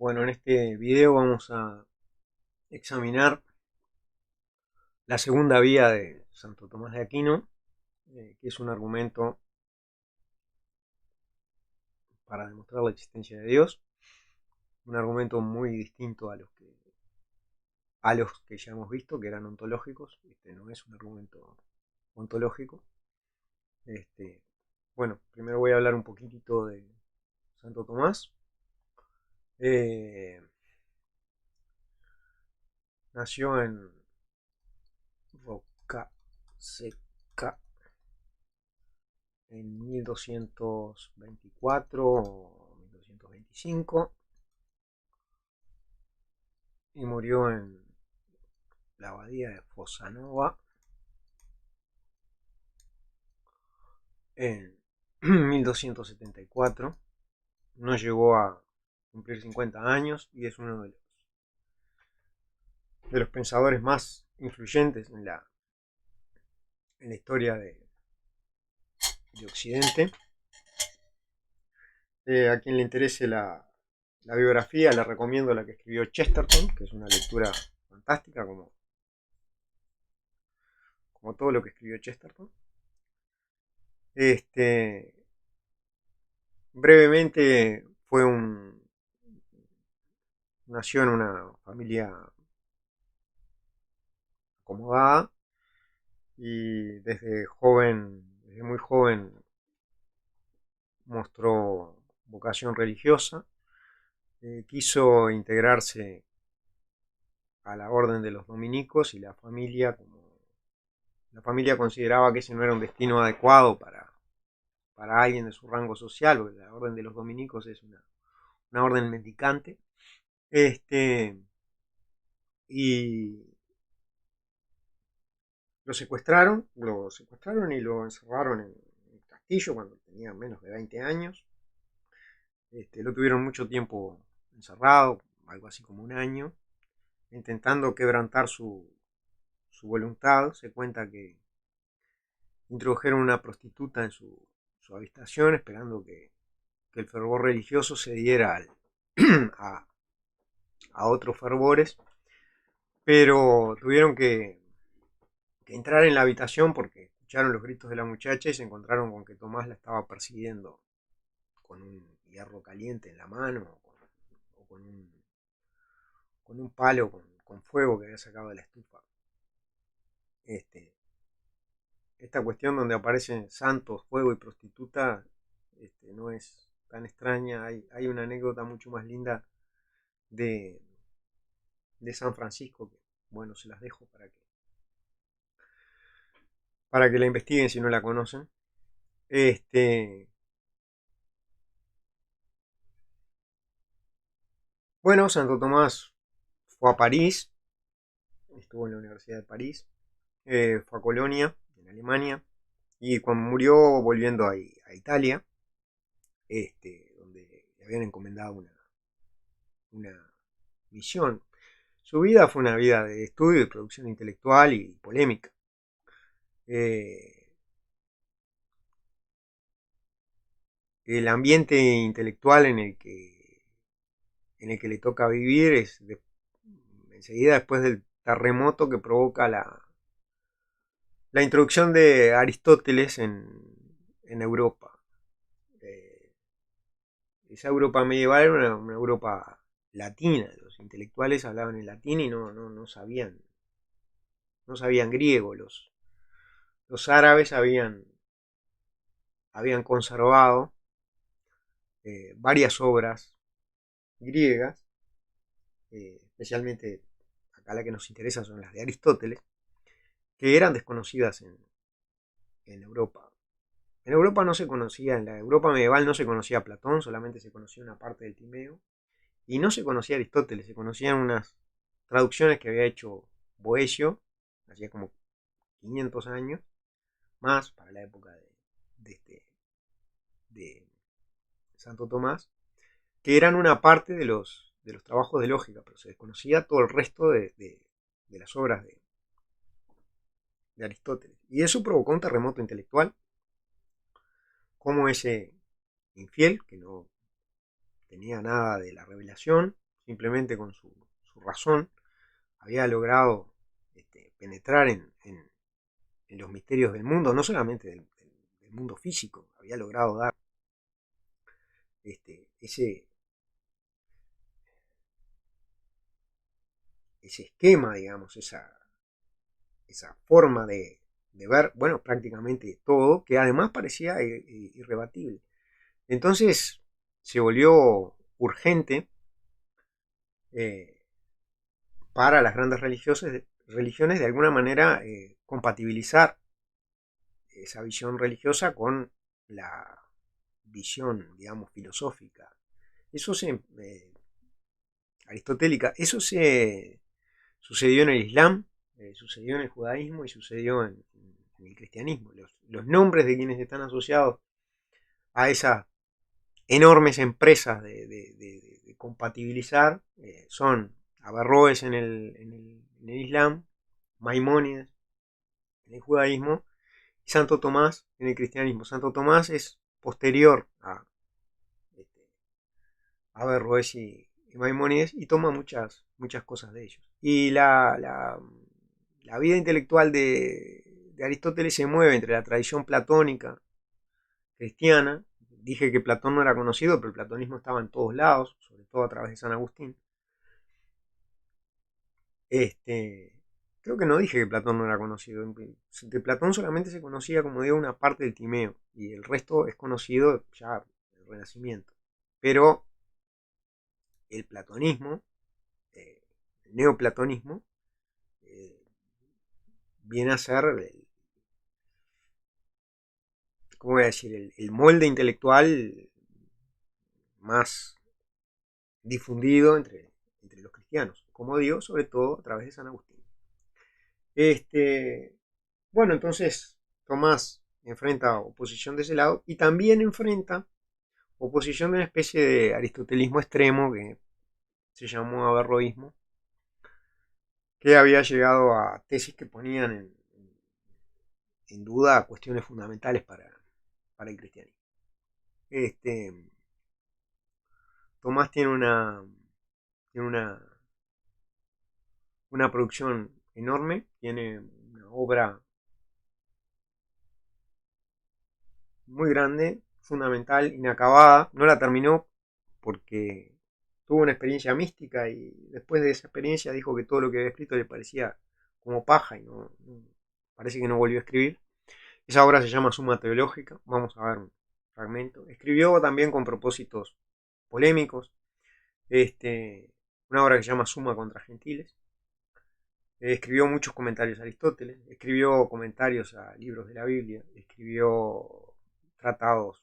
Bueno, en este video vamos a examinar la segunda vía de Santo Tomás de Aquino, que es un argumento para demostrar la existencia de Dios, un argumento muy distinto a los que ya hemos visto, que eran ontológicos. Este no es un argumento ontológico. Bueno, primero voy a hablar un poquitito de Santo Tomás. Nació en Rocaseca en 1224 o 1225 y murió en la abadía de Fossanova en 1274. No llegó a cumplir 50 años y es uno de los pensadores más influyentes en la historia de Occidente. A quien le interese la biografía, le recomiendo la que escribió Chesterton, que es una lectura fantástica, como todo lo que escribió Chesterton. Brevemente nació en una familia acomodada y desde muy joven mostró vocación religiosa. Quiso integrarse a la orden de los dominicos y la familia consideraba que ese no era un destino adecuado para alguien de su rango social, porque la orden de los dominicos es una orden mendicante. Y lo secuestraron y lo encerraron en el castillo cuando tenía menos de 20 años. Lo tuvieron mucho tiempo encerrado, algo así como un año, intentando quebrantar su voluntad. Se cuenta que introdujeron una prostituta en su habitación, esperando que el fervor religioso se diera a otros fervores, pero tuvieron que entrar en la habitación porque escucharon los gritos de la muchacha y se encontraron con que Tomás la estaba persiguiendo con un hierro caliente en la mano o con un palo con fuego que había sacado de la estufa. Esta cuestión donde aparecen santos, fuego y prostituta no es tan extraña. Hay una anécdota mucho más linda de San Francisco que, bueno, se las dejo para que la investiguen si no la conocen. Bueno, Santo Tomás fue a París, estuvo en la Universidad de París, fue a Colonia, en Alemania, y cuando murió volviendo a Italia, donde le habían encomendado una misión. Su vida fue una vida de estudio, de producción intelectual y polémica. El ambiente intelectual en el que le toca vivir es enseguida después del terremoto que provoca la introducción de Aristóteles en Europa. Esa Europa medieval era una Europa latina. Los intelectuales hablaban en latín y no sabían griego. Los árabes habían conservado varias obras griegas, especialmente acá la que nos interesa son las de Aristóteles, que eran desconocidas en Europa. En Europa no se conocía, en la Europa medieval no se conocía a Platón, solamente se conocía una parte del Timeo, y no se conocía a Aristóteles, se conocían unas traducciones que había hecho Boecio, hacía como 500 años, más para la época de Santo Tomás, que eran una parte de los trabajos de lógica, pero se desconocía todo el resto de las obras de Aristóteles. Y eso provocó un terremoto intelectual, como ese infiel, que no tenía nada de la revelación, simplemente con su razón, había logrado penetrar en los misterios del mundo, no solamente del mundo físico, había logrado dar ese esquema, digamos, esa forma de ver, bueno, prácticamente todo, que además parecía irrebatible. Entonces se volvió urgente para las grandes religiones de alguna manera compatibilizar esa visión religiosa con la visión, digamos, filosófica. Eso aristotélica, eso se sucedió en el Islam, sucedió en el judaísmo y sucedió en el cristianismo. Los nombres de quienes están asociados a esas enormes empresas de compatibilizar son Averroes en el Islam, Maimónides en el judaísmo y Santo Tomás en el cristianismo. Santo Tomás es posterior a Averroes y Maimónides y toma muchas cosas de ellos. Y la vida intelectual de Aristóteles se mueve entre la tradición platónica cristiana. Dije que Platón no era conocido, pero el platonismo estaba en todos lados, sobre todo a través de San Agustín. Creo que no dije que Platón no era conocido. De Platón solamente se conocía, como digo, una parte del Timeo, y el resto es conocido ya del Renacimiento. Pero el platonismo, el neoplatonismo, viene a ser, ¿cómo voy a decir?, el molde intelectual más difundido entre los cristianos, como digo, sobre todo a través de San Agustín. Bueno, entonces Tomás enfrenta oposición de ese lado y también enfrenta oposición de una especie de aristotelismo extremo que se llamó averroísmo, que había llegado a tesis que ponían en duda cuestiones fundamentales para el cristianismo. Tomás tiene una producción enorme, tiene una obra muy grande, fundamental, inacabada. No la terminó porque tuvo una experiencia mística y después de esa experiencia dijo que todo lo que había escrito le parecía como paja y parece que no volvió a escribir. Esa obra se llama Suma Teológica. Vamos a ver un fragmento. Escribió también con propósitos polémicos una obra que se llama Suma contra Gentiles. Escribió muchos comentarios a Aristóteles, escribió comentarios a libros de la Biblia, escribió tratados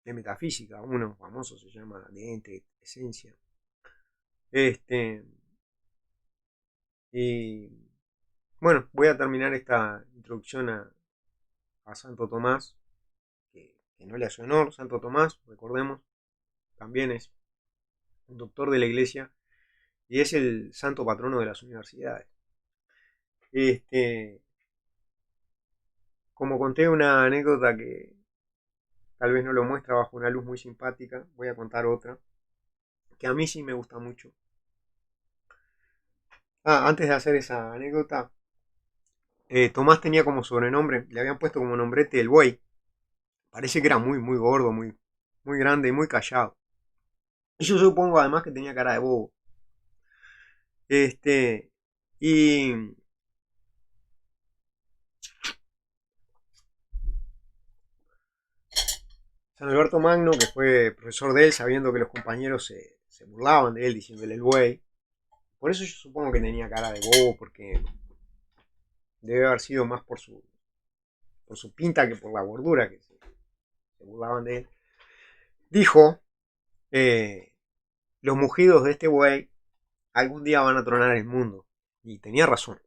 de metafísica, uno famoso se llama De Ente, Esencia. Y bueno, voy a terminar esta introducción a Santo Tomás, que no le hace honor. Santo Tomás, recordemos, también es un doctor de la Iglesia y es el santo patrono de las universidades. Como conté una anécdota que tal vez no lo muestra bajo una luz muy simpática, voy a contar otra que a mí sí me gusta mucho. Antes de hacer esa anécdota, Tomás tenía como sobrenombre, le habían puesto como nombrete el buey. Parece que era muy, muy gordo, muy, muy grande y muy callado. Y yo supongo además que tenía cara de bobo. Y San Alberto Magno, que fue profesor de él, sabiendo que los compañeros se burlaban de él, diciéndole el buey. Por eso yo supongo que tenía cara de bobo, porque debe haber sido más por su pinta que por la gordura, que se burlaban de él. Dijo, los mugidos de este buey algún día van a tronar el mundo. Y tenía razón.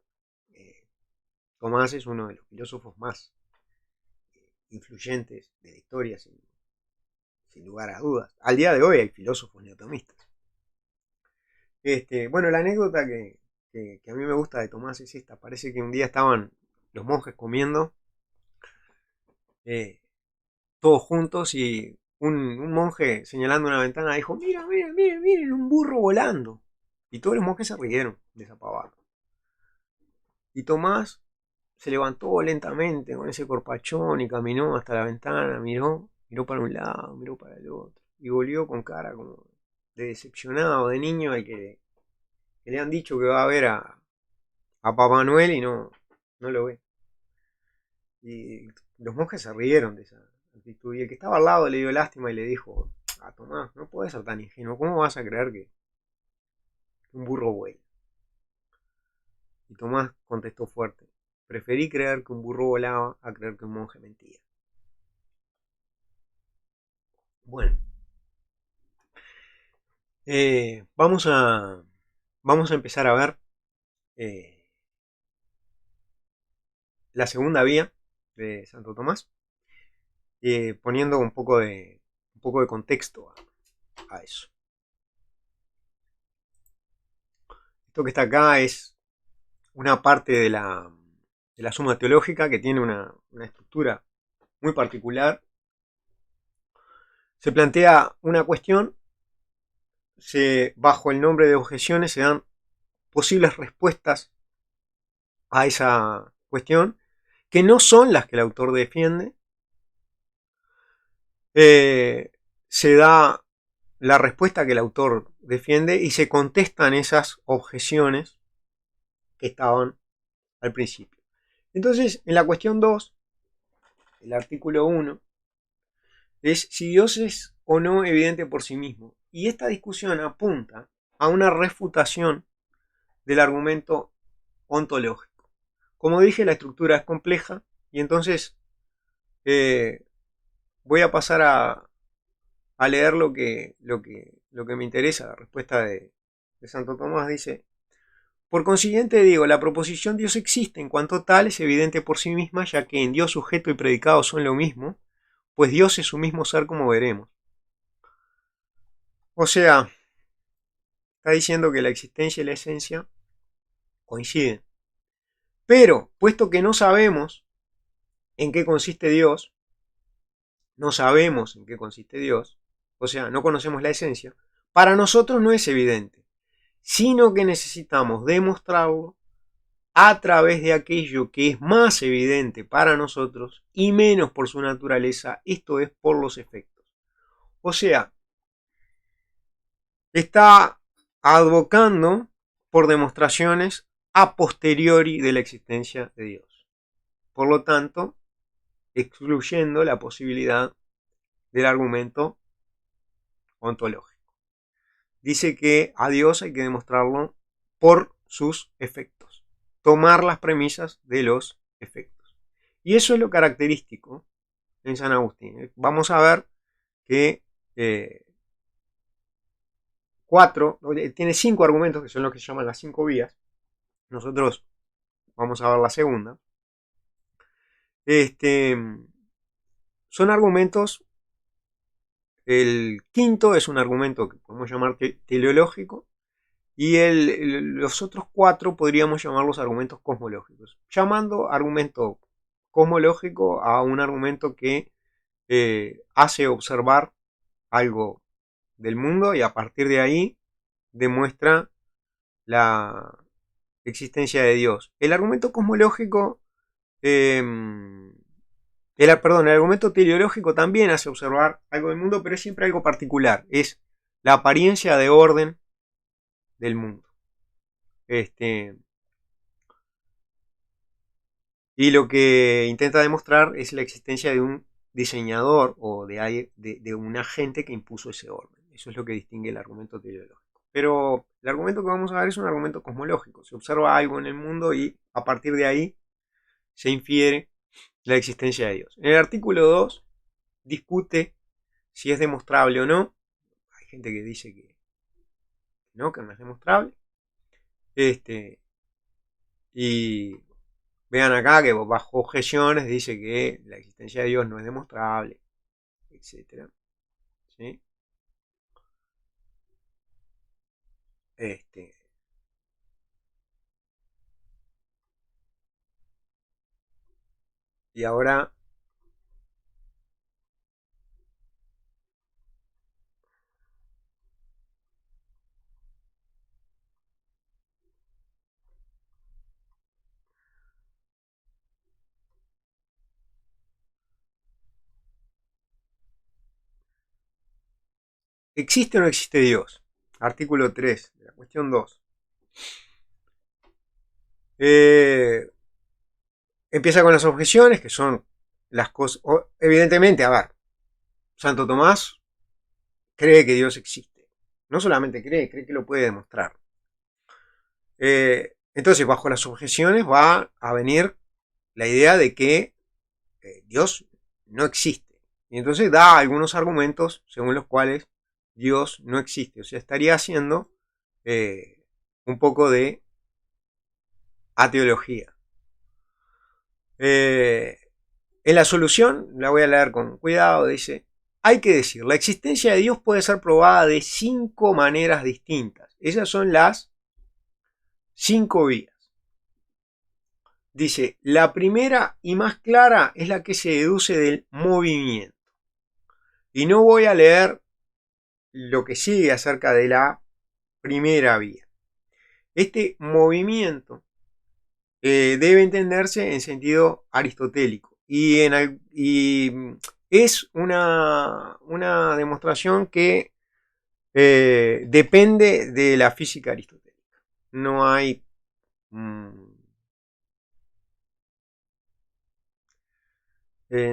Tomás es uno de los filósofos más influyentes de la historia, sin lugar a dudas. Al día de hoy hay filósofos neotomistas. Bueno, la anécdota que a mí me gusta de Tomás es esta. Parece que un día estaban los monjes comiendo todos juntos y un monje señalando una ventana dijo, mira, miren, miren, miren, un burro volando. Y todos los monjes se rieron de esa pavada. Y Tomás se levantó lentamente con ese corpachón y caminó hasta la ventana, miró para un lado, miró para el otro. Y volvió con cara como de decepcionado, de niño al que le han dicho que va a ver a Papá Noel y no lo ve. Y los monjes se rieron de esa actitud. Y el que estaba al lado le dio lástima y le dijo, Tomás, no puedes ser tan ingenuo, ¿cómo vas a creer que un burro vuela? Y Tomás contestó fuerte, preferí creer que un burro volaba a creer que un monje mentía. Bueno, vamos a empezar a ver eh, la segunda vía de Santo Tomás, poniendo un poco de contexto a eso. Esto que está acá es una parte de la Suma Teológica que tiene una estructura muy particular. Se plantea una cuestión, bajo el nombre de objeciones se dan posibles respuestas a esa cuestión, que no son las que el autor defiende. Se da la respuesta que el autor defiende y se contestan esas objeciones que estaban al principio. Entonces, en la cuestión 2, el artículo 1, es si Dios es o no evidente por sí mismo. Y esta discusión apunta a una refutación del argumento ontológico. Como dije, la estructura es compleja y entonces voy a pasar a leer lo que me interesa. La respuesta de Santo Tomás dice, por consiguiente digo, la proposición Dios existe en cuanto tal es evidente por sí misma, ya que en Dios sujeto y predicado son lo mismo, pues Dios es su mismo ser como veremos. O sea, está diciendo que la existencia y la esencia coinciden. Pero, puesto que no sabemos en qué consiste Dios, no sabemos en qué consiste Dios, o sea, no conocemos la esencia, para nosotros no es evidente, sino que necesitamos demostrarlo a través de aquello que es más evidente para nosotros y menos por su naturaleza, esto es por los efectos. O sea, está advocando por demostraciones a posteriori de la existencia de Dios. Por lo tanto, excluyendo la posibilidad del argumento ontológico. Dice que a Dios hay que demostrarlo por sus efectos, tomar las premisas de los efectos. Y eso es lo característico en San Agustín. Vamos a ver que tiene 5 argumentos que son los que se llaman las 5 vías. Nosotros vamos a ver la segunda. Son argumentos. El quinto es un argumento que podemos llamar teleológico y los otros 4 podríamos llamarlos argumentos cosmológicos, llamando argumento cosmológico a un argumento que hace observar algo del mundo y a partir de ahí demuestra la existencia de Dios. El argumento cosmológico, el argumento teleológico también hace observar algo del mundo, pero es siempre algo particular. Es la apariencia de orden del mundo. Y lo que intenta demostrar es la existencia de un diseñador o de un agente que impuso ese orden. Eso es lo que distingue el argumento teleológico. Pero el argumento que vamos a ver es un argumento cosmológico. Se observa algo en el mundo y a partir de ahí se infiere la existencia de Dios. En el artículo 2 discute si es demostrable o no. Hay gente que dice que no es demostrable. Y vean acá que bajo objeciones dice que la existencia de Dios no es demostrable, etc. ¿Sí? Y ahora ¿existe o no existe Dios? Artículo 3 de la cuestión 2. Empieza con las objeciones, que son las cosas. Evidentemente, a ver, Santo Tomás cree que Dios existe. No solamente cree que lo puede demostrar. Entonces, bajo las objeciones va a venir la idea de que Dios no existe. Y entonces da algunos argumentos según los cuales Dios no existe. O sea, estaría haciendo un poco de ateología. En la solución, la voy a leer con cuidado, dice: hay que decir, la existencia de Dios puede ser probada de 5 maneras distintas. Esas son las 5 vías. Dice, la primera y más clara es la que se deduce del movimiento. Y no voy a leer lo que sigue acerca de la primera vía. Este movimiento debe entenderse en sentido aristotélico y es una demostración que depende de la física aristotélica. No hay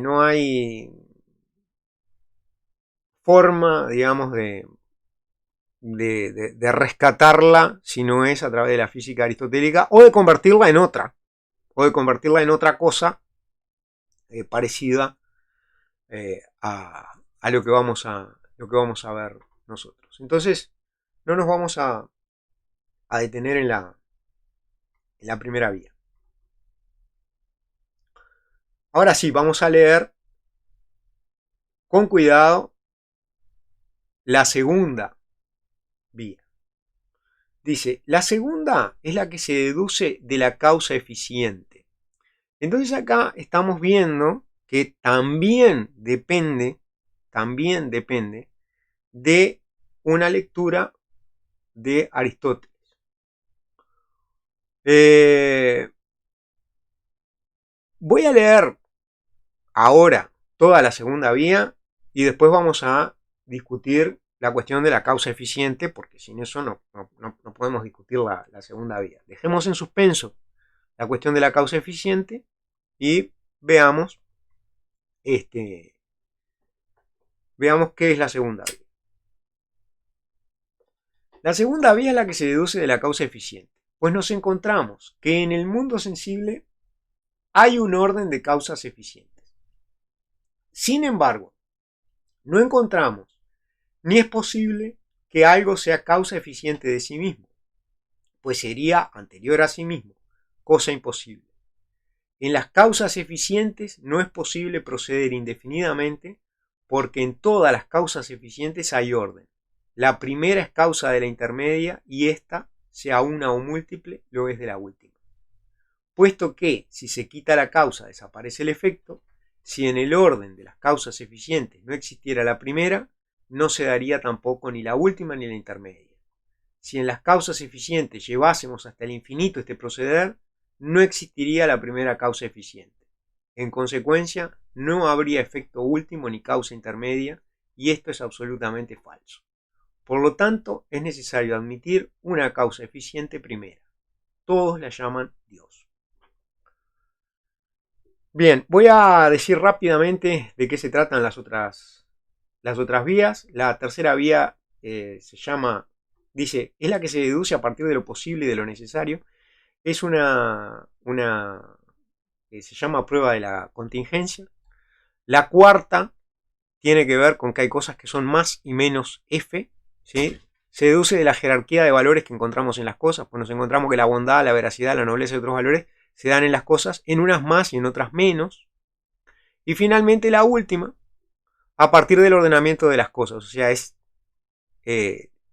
no hay forma, digamos, de rescatarla si no es a través de la física aristotélica, o de convertirla en otra, cosa parecida a lo que vamos a ver nosotros. Entonces, no nos vamos a detener en la primera vía. Ahora sí, vamos a leer con cuidado la segunda vía. Dice, la segunda es la que se deduce de la causa eficiente. Entonces acá estamos viendo que también depende de una lectura de Aristóteles. Voy a leer ahora toda la segunda vía y después vamos a discutir la cuestión de la causa eficiente, porque sin eso no podemos discutir la segunda vía. Dejemos en suspenso la cuestión de la causa eficiente y veamos qué es la segunda vía. La segunda vía es la que se deduce de la causa eficiente, pues nos encontramos que en el mundo sensible hay un orden de causas eficientes. Sin embargo, no encontramos ni es posible que algo sea causa eficiente de sí mismo, pues sería anterior a sí mismo, cosa imposible. En las causas eficientes no es posible proceder indefinidamente, porque en todas las causas eficientes hay orden. La primera es causa de la intermedia y esta, sea una o múltiple, lo es de la última. Puesto que, si se quita la causa, desaparece el efecto, si en el orden de las causas eficientes no existiera la primera, no se daría tampoco ni la última ni la intermedia. Si en las causas eficientes llevásemos hasta el infinito este proceder, no existiría la primera causa eficiente. En consecuencia, no habría efecto último ni causa intermedia, y esto es absolutamente falso. Por lo tanto, es necesario admitir una causa eficiente primera. Todos la llaman Dios. Bien, voy a decir rápidamente de qué se tratan las otras vías. La tercera vía se llama, dice, es la que se deduce a partir de lo posible y de lo necesario. Es una se llama prueba de la contingencia. La cuarta tiene que ver con que hay cosas que son más y menos F, ¿sí? Se deduce de la jerarquía de valores que encontramos en las cosas, pues nos encontramos que la bondad, la veracidad, la nobleza y otros valores se dan en las cosas, en unas más y en otras menos. Y finalmente la última, a partir del ordenamiento de las cosas, o sea, esta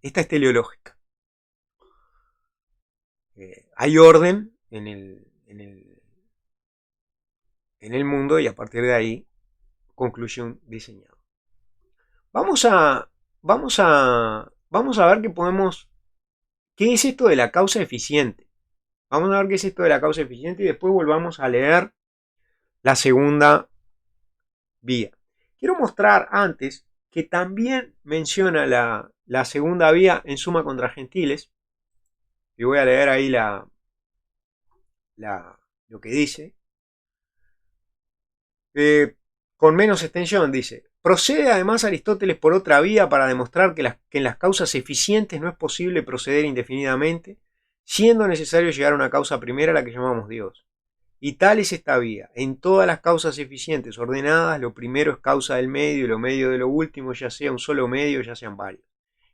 es teleológica. Hay orden en el mundo y a partir de ahí conclusión diseñada. Vamos a ver qué es esto de la causa eficiente. Vamos a ver qué es esto de la causa eficiente y después volvamos a leer la segunda vía. Quiero mostrar antes que también menciona la segunda vía en Summa contra Gentiles, y voy a leer ahí lo que dice. Con menos extensión dice: procede además Aristóteles por otra vía para demostrar que en las causas eficientes no es posible proceder indefinidamente, siendo necesario llegar a una causa primera, a la que llamamos Dios. Y tal es esta vía: en todas las causas eficientes ordenadas, lo primero es causa del medio y lo medio de lo último, ya sea un solo medio, ya sean varios.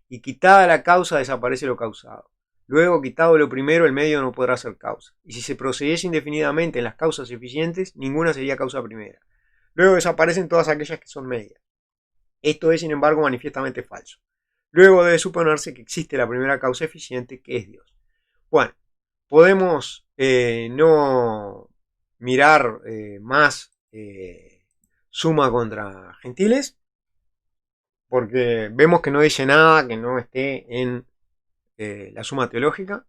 Y quitada la causa, desaparece lo causado. Luego, quitado lo primero, el medio no podrá ser causa. Y si se procediese indefinidamente en las causas eficientes, ninguna sería causa primera. Luego desaparecen todas aquellas que son medias. Esto es, sin embargo, manifiestamente falso. Luego debe suponerse que existe la primera causa eficiente, que es Dios. Bueno, podemos no mirar más Summa contra Gentiles, porque vemos que no dice nada que no esté en la Summa Teológica.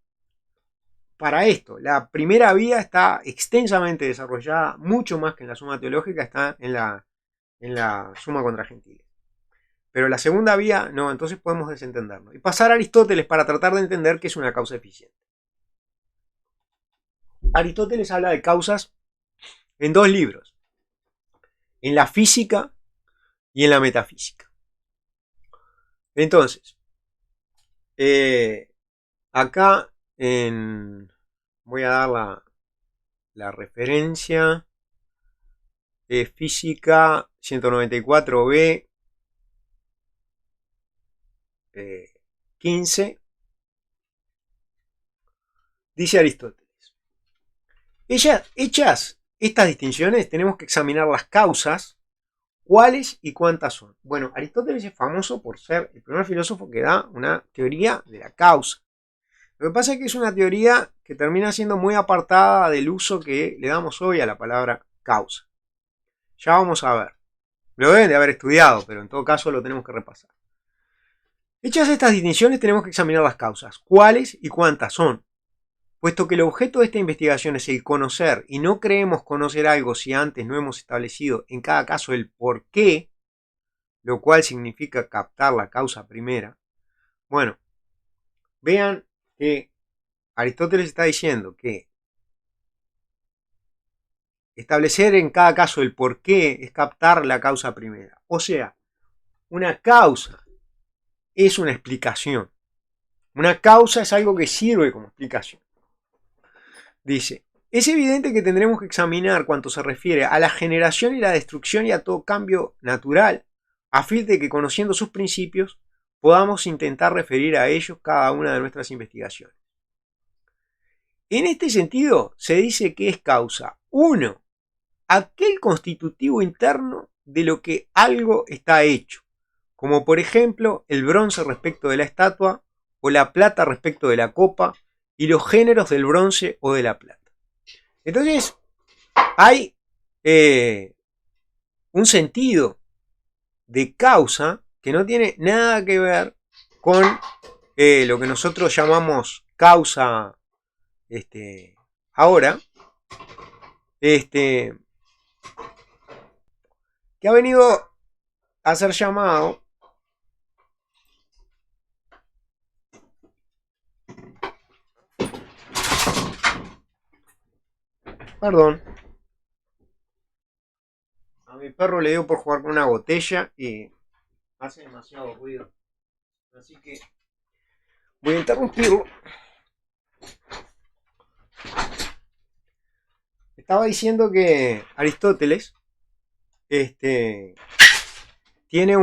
Para esto, la primera vía está extensamente desarrollada, mucho más que en la Summa Teológica, está en la Summa contra Gentiles. Pero la segunda vía no, entonces podemos desentendernos y pasar a Aristóteles para tratar de entender qué es una causa eficiente. Aristóteles habla de causas en dos libros: en la física y en la metafísica. Entonces, acá voy a dar la referencia. Física 194b 15. Dice Aristóteles: hechas estas distinciones, tenemos que examinar las causas, cuáles y cuántas son. Bueno, Aristóteles es famoso por ser el primer filósofo que da una teoría de la causa. Lo que pasa es que es una teoría que termina siendo muy apartada del uso que le damos hoy a la palabra causa. Ya vamos a ver. Lo deben de haber estudiado, pero en todo caso lo tenemos que repasar. Hechas estas distinciones, tenemos que examinar las causas, cuáles y cuántas son. Puesto que el objeto de esta investigación es el conocer, y no creemos conocer algo si antes no hemos establecido en cada caso el por qué, lo cual significa captar la causa primera. Bueno, vean que Aristóteles está diciendo que establecer en cada caso el por qué es captar la causa primera. O sea, una causa es una explicación. Una causa es algo que sirve como explicación. Dice: es evidente que tendremos que examinar cuanto se refiere a la generación y la destrucción y a todo cambio natural, a fin de que, conociendo sus principios, podamos intentar referir a ellos cada una de nuestras investigaciones. En este sentido, se dice que es causa 1. Aquel constitutivo interno de lo que algo está hecho, como por ejemplo el bronce respecto de la estatua o la plata respecto de la copa y los géneros del bronce o de la plata. Entonces, hay un sentido de causa que no tiene nada que ver con lo que nosotros llamamos causa ahora, que ha venido a ser llamado perdón, a mi perro le dio por jugar con una botella y hace demasiado ruido, así que voy a interrumpirlo. Estaba diciendo que Aristóteles tiene tiene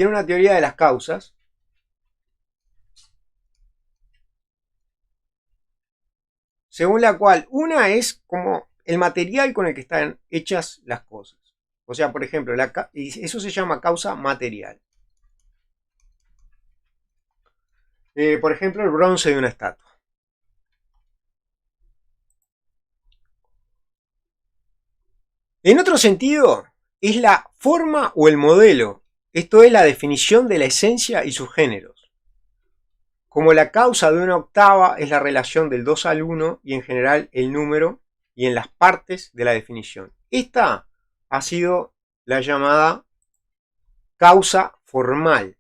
una teoría de las causas según la cual una es como el material con el que están hechas las cosas. O sea, por ejemplo, eso se llama causa material. Por ejemplo, el bronce de una estatua. En otro sentido, es la forma o el modelo. Esto es la definición de la esencia y sus géneros. Como la causa de una octava es la relación del 2 al 1 y en general el número y en las partes de la definición. Esta ha sido la llamada causa formal.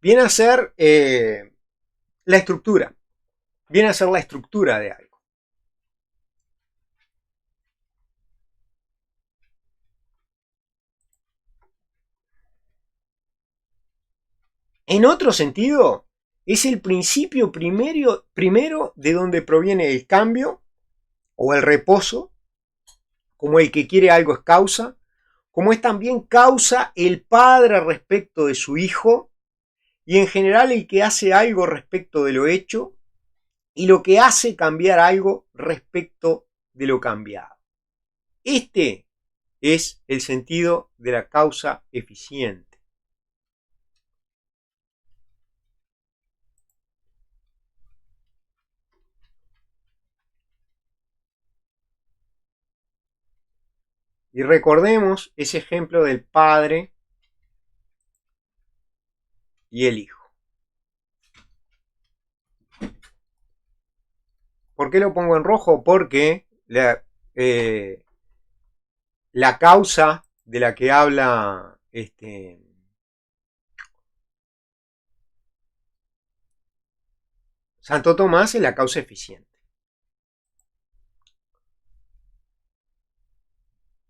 Viene a ser la estructura. Viene a ser la estructura de algo. En otro sentido, es el principio primero de donde proviene el cambio o el reposo, como el que quiere algo es causa, como es también causa el padre respecto de su hijo, y en general el que hace algo respecto de lo hecho, y lo que hace cambiar algo respecto de lo cambiado. Este es el sentido de la causa eficiente. Y recordemos ese ejemplo del padre y el hijo. ¿Por qué lo pongo en rojo? Porque la causa de la que habla Santo Tomás es la causa eficiente.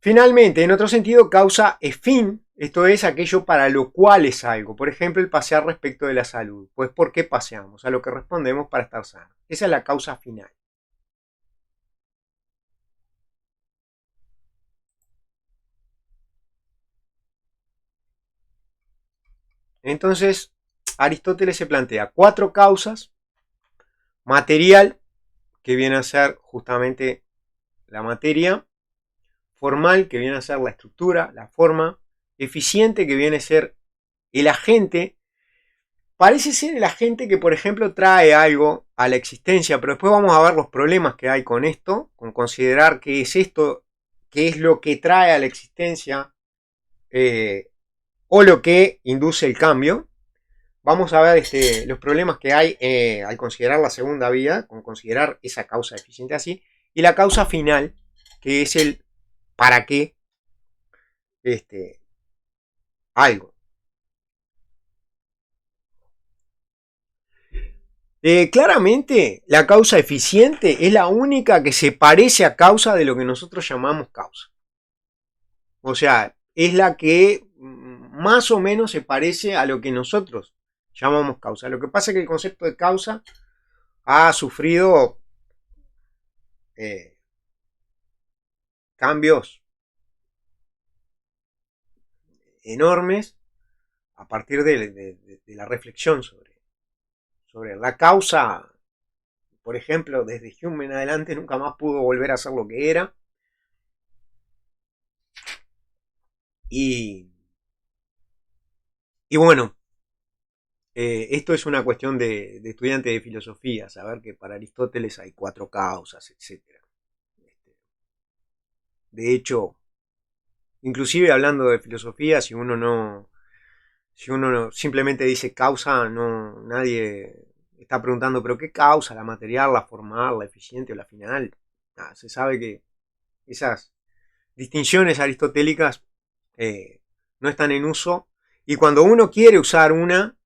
Finalmente, en otro sentido, causa es fin, esto es aquello para lo cual es algo. Por ejemplo, el pasear respecto de la salud. Pues, ¿por qué paseamos? A lo que respondemos para estar sanos. Esa es la causa final. Entonces, Aristóteles se plantea 4 causas: material, que viene a ser justamente la materia; formal, que viene a ser la estructura, la forma; eficiente, que viene a ser el agente. Parece ser el agente que, por ejemplo, trae algo a la existencia, pero después vamos a ver los problemas que hay con esto, con considerar qué es esto, qué es lo que trae a la existencia o lo que induce el cambio. Vamos a ver los problemas que hay al considerar la segunda vía, con considerar esa causa eficiente así, y la causa final, que es el para qué algo. Claramente, la causa eficiente es la única que se parece a causa de lo que nosotros llamamos causa. O sea, es la que más o menos se parece a lo que nosotros llamamos causa. Lo que pasa es que el concepto de causa ha sufrido cambios enormes a partir de la reflexión sobre la causa. Por ejemplo, desde Hume en adelante nunca más pudo volver a ser lo que era. Y bueno, esto es una cuestión de estudiante de filosofía, saber que para Aristóteles hay 4 causas, etc. De hecho, inclusive hablando de filosofía, si uno no simplemente dice causa, nadie está preguntando, pero ¿qué causa? ¿La material, la formal, la eficiente o la final? Se sabe que esas distinciones aristotélicas no están en uso, y cuando uno quiere usar una,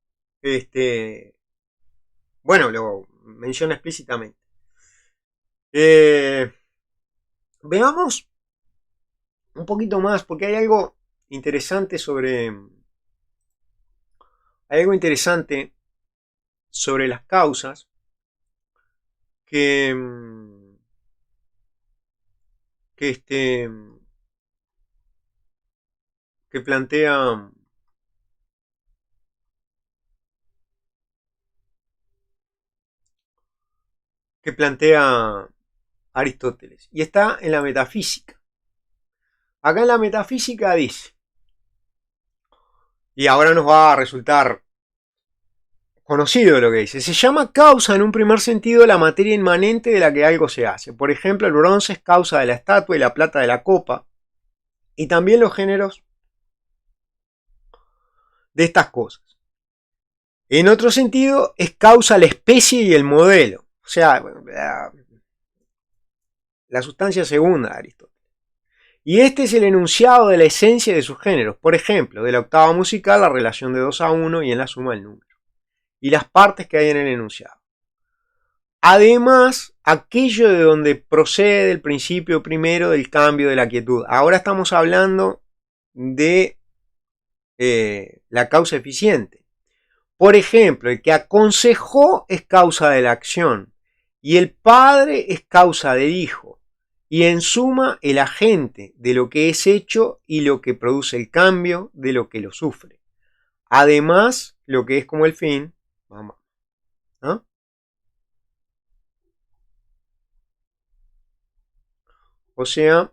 bueno, lo menciona explícitamente. Veamos un poquito más, porque hay algo interesante sobre las causas que que plantea Aristóteles, y está en la metafísica. Acá en la metafísica dice, y ahora nos va a resultar conocido lo que dice: se llama causa en un primer sentido la materia inmanente de la que algo se hace. Por ejemplo, el bronce es causa de la estatua y la plata de la copa, y también los géneros de estas cosas. En otro sentido, es causa la especie y el modelo. O sea, la sustancia segunda de Aristóteles. Y este es el enunciado de la esencia de sus géneros. Por ejemplo, de la octava musical, la relación de 2 a 1 y en la suma el número. Y las partes que hay en el enunciado. Además, aquello de donde procede el principio primero del cambio de la quietud. Ahora estamos hablando de la causa eficiente. Por ejemplo, el que aconsejó es causa de la acción y el padre es causa del hijo. Y en suma, el agente de lo que es hecho y lo que produce el cambio de lo que lo sufre. Además, lo que es como el fin, vamos, ¿no? O sea,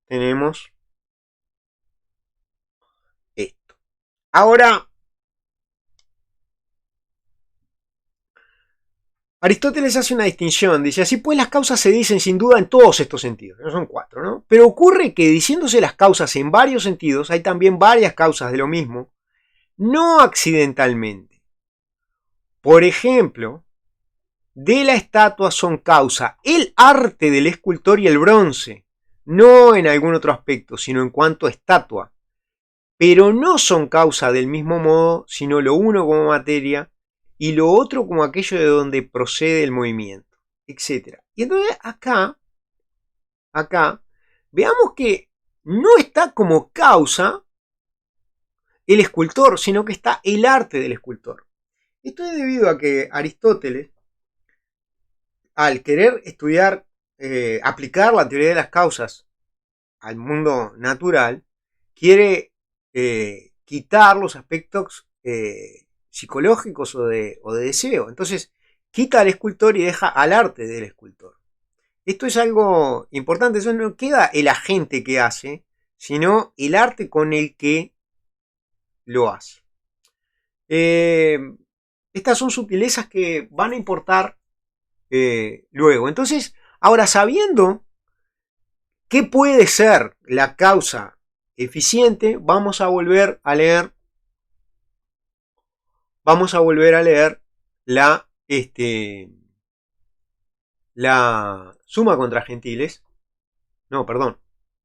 tenemos esto. Ahora, Aristóteles hace una distinción, dice, así pues las causas se dicen sin duda en todos estos sentidos, no son 4, ¿no? Pero ocurre que diciéndose las causas en varios sentidos, hay también varias causas de lo mismo, no accidentalmente. Por ejemplo, de la estatua son causa el arte del escultor y el bronce, no en algún otro aspecto, sino en cuanto a estatua, pero no son causa del mismo modo, sino lo uno como materia y lo otro como aquello de donde procede el movimiento, etc. Y entonces acá, veamos que no está como causa el escultor, sino que está el arte del escultor. Esto es debido a que Aristóteles, al querer estudiar, aplicar la teoría de las causas al mundo natural, quiere quitar los aspectos psicológicos o de deseo. Entonces, quita al escultor y deja al arte del escultor. Esto es algo importante, eso no queda el agente que hace, sino el arte con el que lo hace. Estas son sutilezas que van a importar luego. Entonces, ahora sabiendo qué puede ser la causa eficiente, vamos a volver a leer la suma contra gentiles. No, perdón.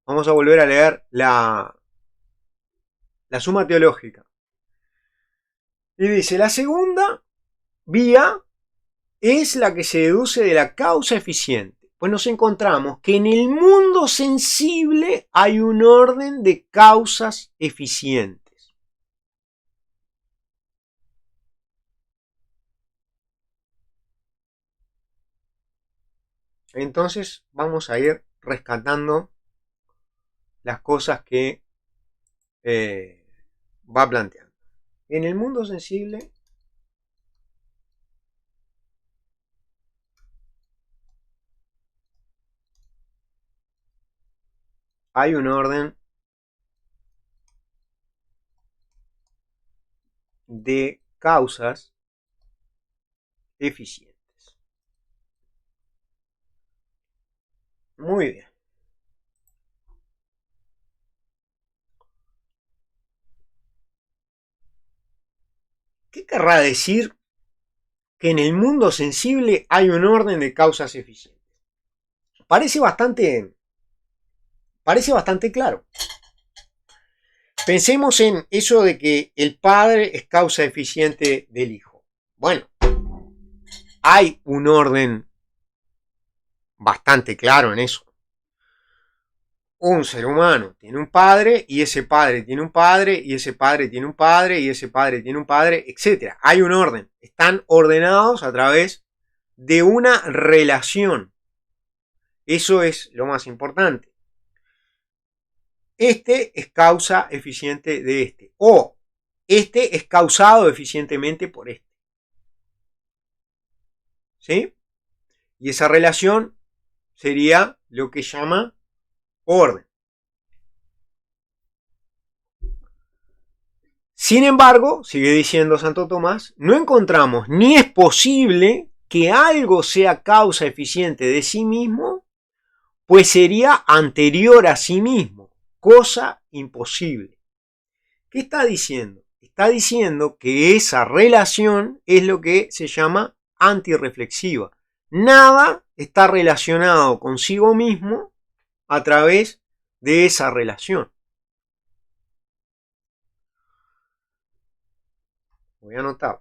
Vamos a volver a leer la suma teológica. Y dice, la segunda vía es la que se deduce de la causa eficiente. Pues nos encontramos que en el mundo sensible hay un orden de causas eficientes. Entonces vamos a ir rescatando las cosas que va planteando. En el mundo sensible hay un orden de causas eficientes. Muy bien. ¿Qué querrá decir que en el mundo sensible hay un orden de causas eficientes? Parece bastante claro. Pensemos en eso de que el padre es causa eficiente del hijo. Bueno, hay un orden bastante claro en eso. Un ser humano tiene un padre y ese padre tiene un padre y ese padre tiene un padre y ese padre tiene un padre, etc. Hay un orden. Están ordenados a través de una relación. Eso es lo más importante. Este es causa eficiente de este. O este es causado eficientemente por este. ¿Sí? Y esa relación sería lo que llama orden. Sin embargo, sigue diciendo Santo Tomás, no encontramos ni es posible que algo sea causa eficiente de sí mismo, pues sería anterior a sí mismo, cosa imposible. ¿Qué está diciendo? Está diciendo que esa relación es lo que se llama antirreflexiva. Nada está relacionado consigo mismo a través de esa relación. Voy a anotar.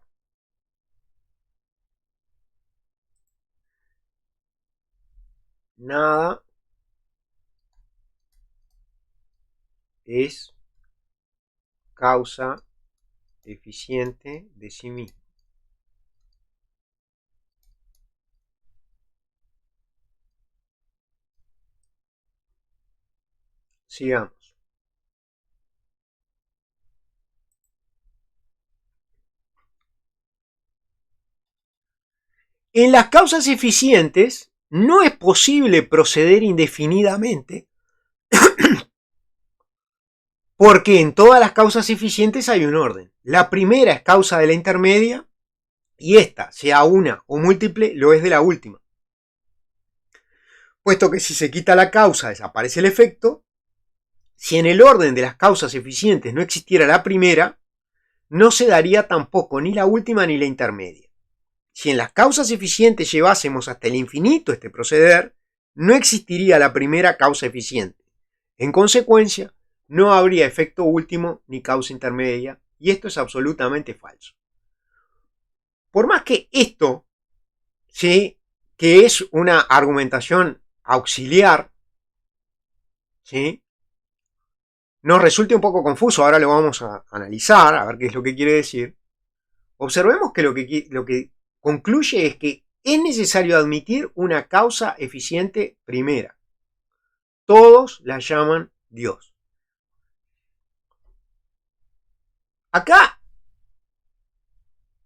Nada es causa eficiente de sí mismo. Sigamos. En las causas eficientes no es posible proceder indefinidamente porque en todas las causas eficientes hay un orden. La primera es causa de la intermedia y esta, sea una o múltiple, lo es de la última. Puesto que si se quita la causa desaparece el efecto, si en el orden de las causas eficientes no existiera la primera, no se daría tampoco ni la última ni la intermedia. Si en las causas eficientes llevásemos hasta el infinito este proceder, no existiría la primera causa eficiente. En consecuencia, no habría efecto último ni causa intermedia, y esto es absolutamente falso. Por más que esto, ¿sí?, que es una argumentación auxiliar, ¿sí?, nos resulte un poco confuso, ahora lo vamos a analizar, a ver qué es lo que quiere decir. Observemos que lo que concluye es que es necesario admitir una causa eficiente primera. Todos la llaman Dios. Acá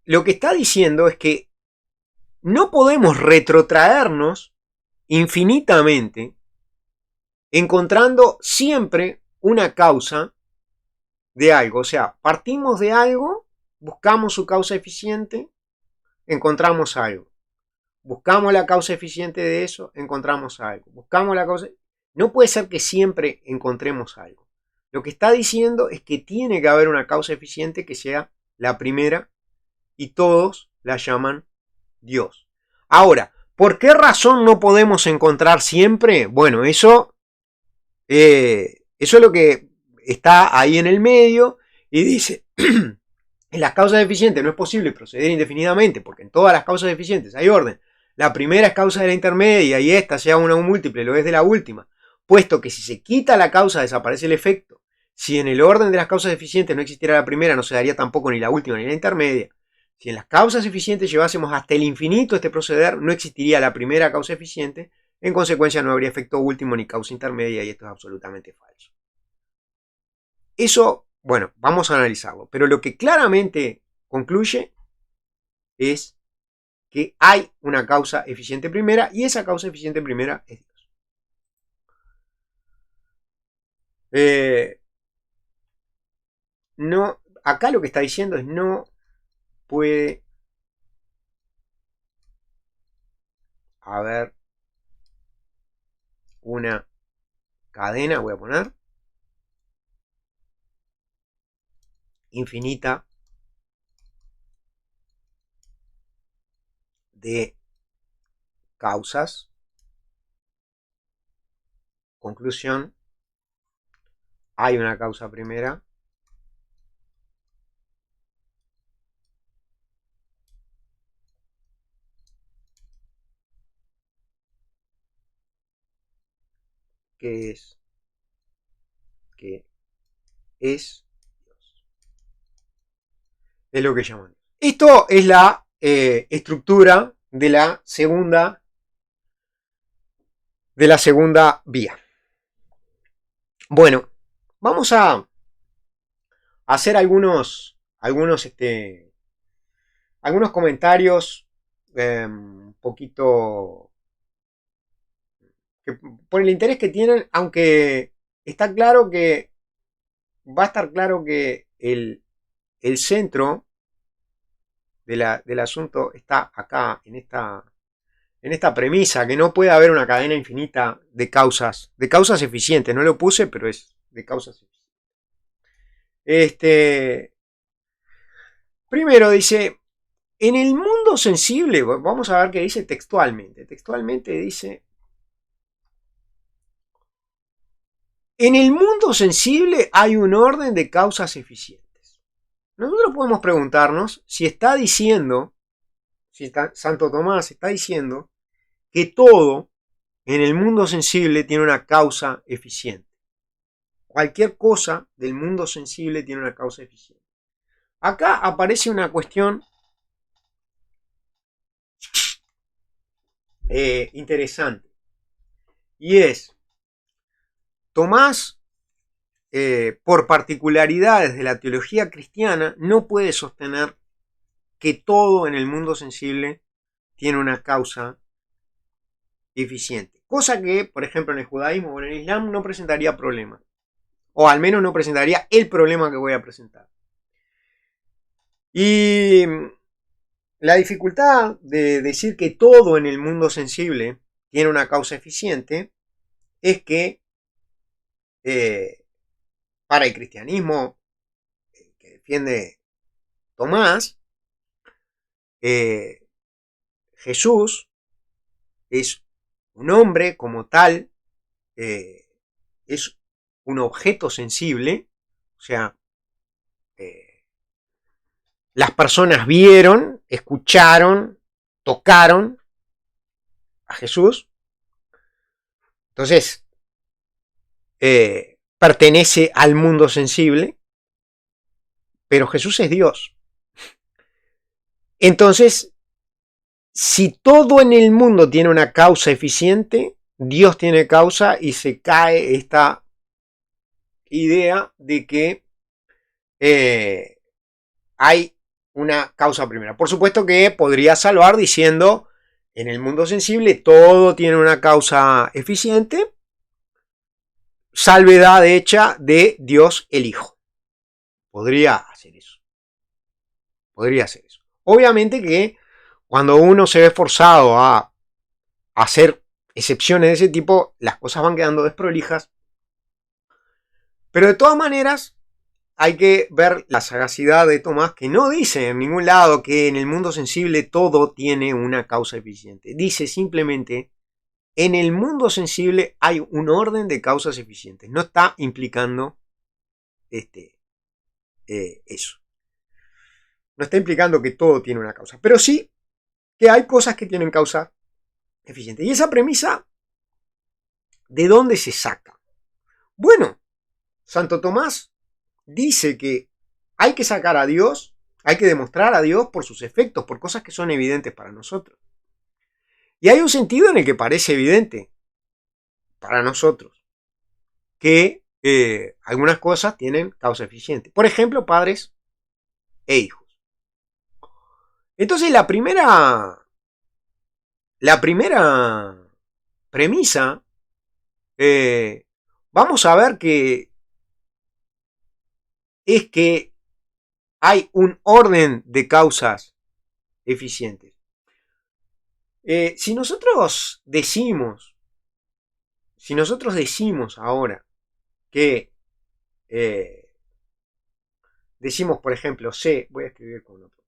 lo que está diciendo es que no podemos retrotraernos infinitamente encontrando siempre una causa de algo. O sea, partimos de algo, buscamos su causa eficiente, encontramos algo. Buscamos la causa eficiente de eso, encontramos algo. Buscamos la causa... No puede ser que siempre encontremos algo. Lo que está diciendo es que tiene que haber una causa eficiente que sea la primera y todos la llaman Dios. Ahora, ¿por qué razón no podemos encontrar siempre? Bueno, eso es lo que está ahí en el medio y dice, en las causas eficientes no es posible proceder indefinidamente porque en todas las causas eficientes hay orden. La primera es causa de la intermedia y esta, sea una o múltiple, lo es de la última. Puesto que si se quita la causa desaparece el efecto. Si en el orden de las causas eficientes no existiera la primera, no se daría tampoco ni la última ni la intermedia. Si en las causas eficientes llevásemos hasta el infinito este proceder, no existiría la primera causa eficiente, en consecuencia no habría efecto último ni causa intermedia, y esto es absolutamente falso. Eso, bueno, vamos a analizarlo, pero lo que claramente concluye es que hay una causa eficiente primera y esa causa eficiente primera es Dios. No, acá lo que está diciendo es no puede haber una cadena, voy a poner, infinita de causas. Conclusión, hay una causa primera que es Dios. Es lo que llaman. Esto es la estructura de la segunda vía. Bueno, vamos a hacer algunos comentarios un poquito que, por el interés que tienen, aunque está claro que va a estar claro que el centro del asunto está acá, en esta premisa, que no puede haber una cadena infinita de causas eficientes. No lo puse, pero es de causas eficientes. Primero dice, En el mundo sensible, vamos a ver qué dice textualmente. Textualmente dice, en el mundo sensible hay un orden de causas eficientes. Nosotros podemos preguntarnos si está diciendo, Santo Tomás está diciendo que todo en el mundo sensible tiene una causa eficiente. Cualquier cosa del mundo sensible tiene una causa eficiente. Acá aparece una cuestión interesante. Y es, Tomás, por particularidades de la teología cristiana, no puede sostener que todo en el mundo sensible tiene una causa eficiente. Cosa que, por ejemplo, en el judaísmo o en el islam no presentaría problema. O al menos no presentaría el problema que voy a presentar. Y la dificultad de decir que todo en el mundo sensible tiene una causa eficiente es que para el cristianismo que defiende Tomás, Jesús es un hombre como tal, es un objeto sensible, o sea, las personas vieron, escucharon, tocaron a Jesús, entonces pertenece al mundo sensible, pero Jesús es Dios. Entonces, si todo en el mundo tiene una causa eficiente, Dios tiene causa y se cae esta idea de que hay una causa primera. Por supuesto que podría salvar diciendo, en el mundo sensible todo tiene una causa eficiente, salvedad hecha de Dios el Hijo. Podría hacer eso. Podría hacer eso. Obviamente que cuando uno se ve forzado a hacer excepciones de ese tipo, las cosas van quedando desprolijas. Pero de todas maneras, hay que ver la sagacidad de Tomás, que no dice en ningún lado que en el mundo sensible todo tiene una causa eficiente. Dice simplemente, en el mundo sensible hay un orden de causas eficientes. No está implicando eso. No está implicando que todo tiene una causa. Pero sí que hay cosas que tienen causa eficiente. Y esa premisa, ¿de dónde se saca? Bueno, Santo Tomás dice que hay que sacar a Dios, hay que demostrar a Dios por sus efectos, por cosas que son evidentes para nosotros. Y hay un sentido en el que parece evidente para nosotros que algunas cosas tienen causa eficiente. Por ejemplo, padres e hijos. Entonces la primera premisa, vamos a ver que es que hay un orden de causas eficientes. Si nosotros decimos ahora que decimos, por ejemplo, C, voy a escribir con otro.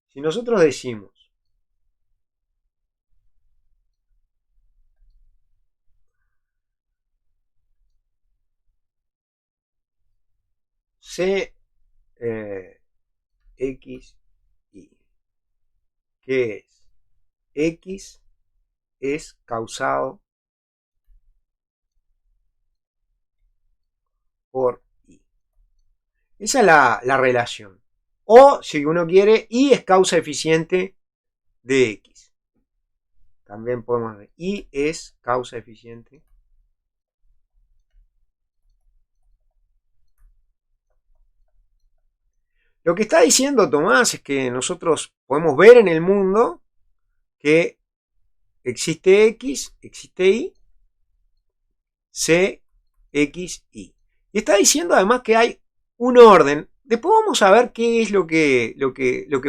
Si nosotros decimos C, X, Y, que es X es causado por Y. Esa es la relación. O, si uno quiere, Y es causa eficiente de X. También podemos ver, Y es causa eficiente. Lo que está diciendo Tomás es que nosotros podemos ver en el mundo que existe X, existe Y, C, X, Y. Y está diciendo además que hay un orden. Después vamos a ver qué es lo que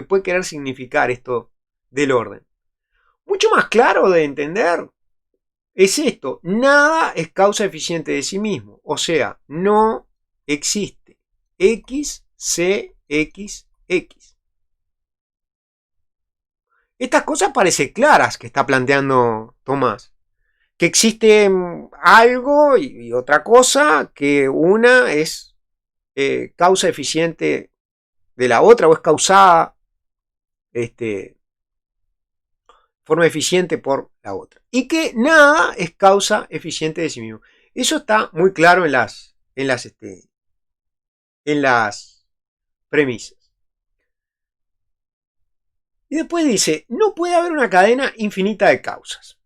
puede querer significar esto del orden. Mucho más claro de entender es esto. Nada es causa eficiente de sí mismo. O sea, no existe X, C, X, X. Estas cosas parecen claras que está planteando Tomás. Que existe algo y otra cosa, que una es causa eficiente de la otra o es causada forma eficiente por la otra. Y que nada es causa eficiente de sí mismo. Eso está muy claro en las premisas. Y después dice, no puede haber una cadena infinita de causas.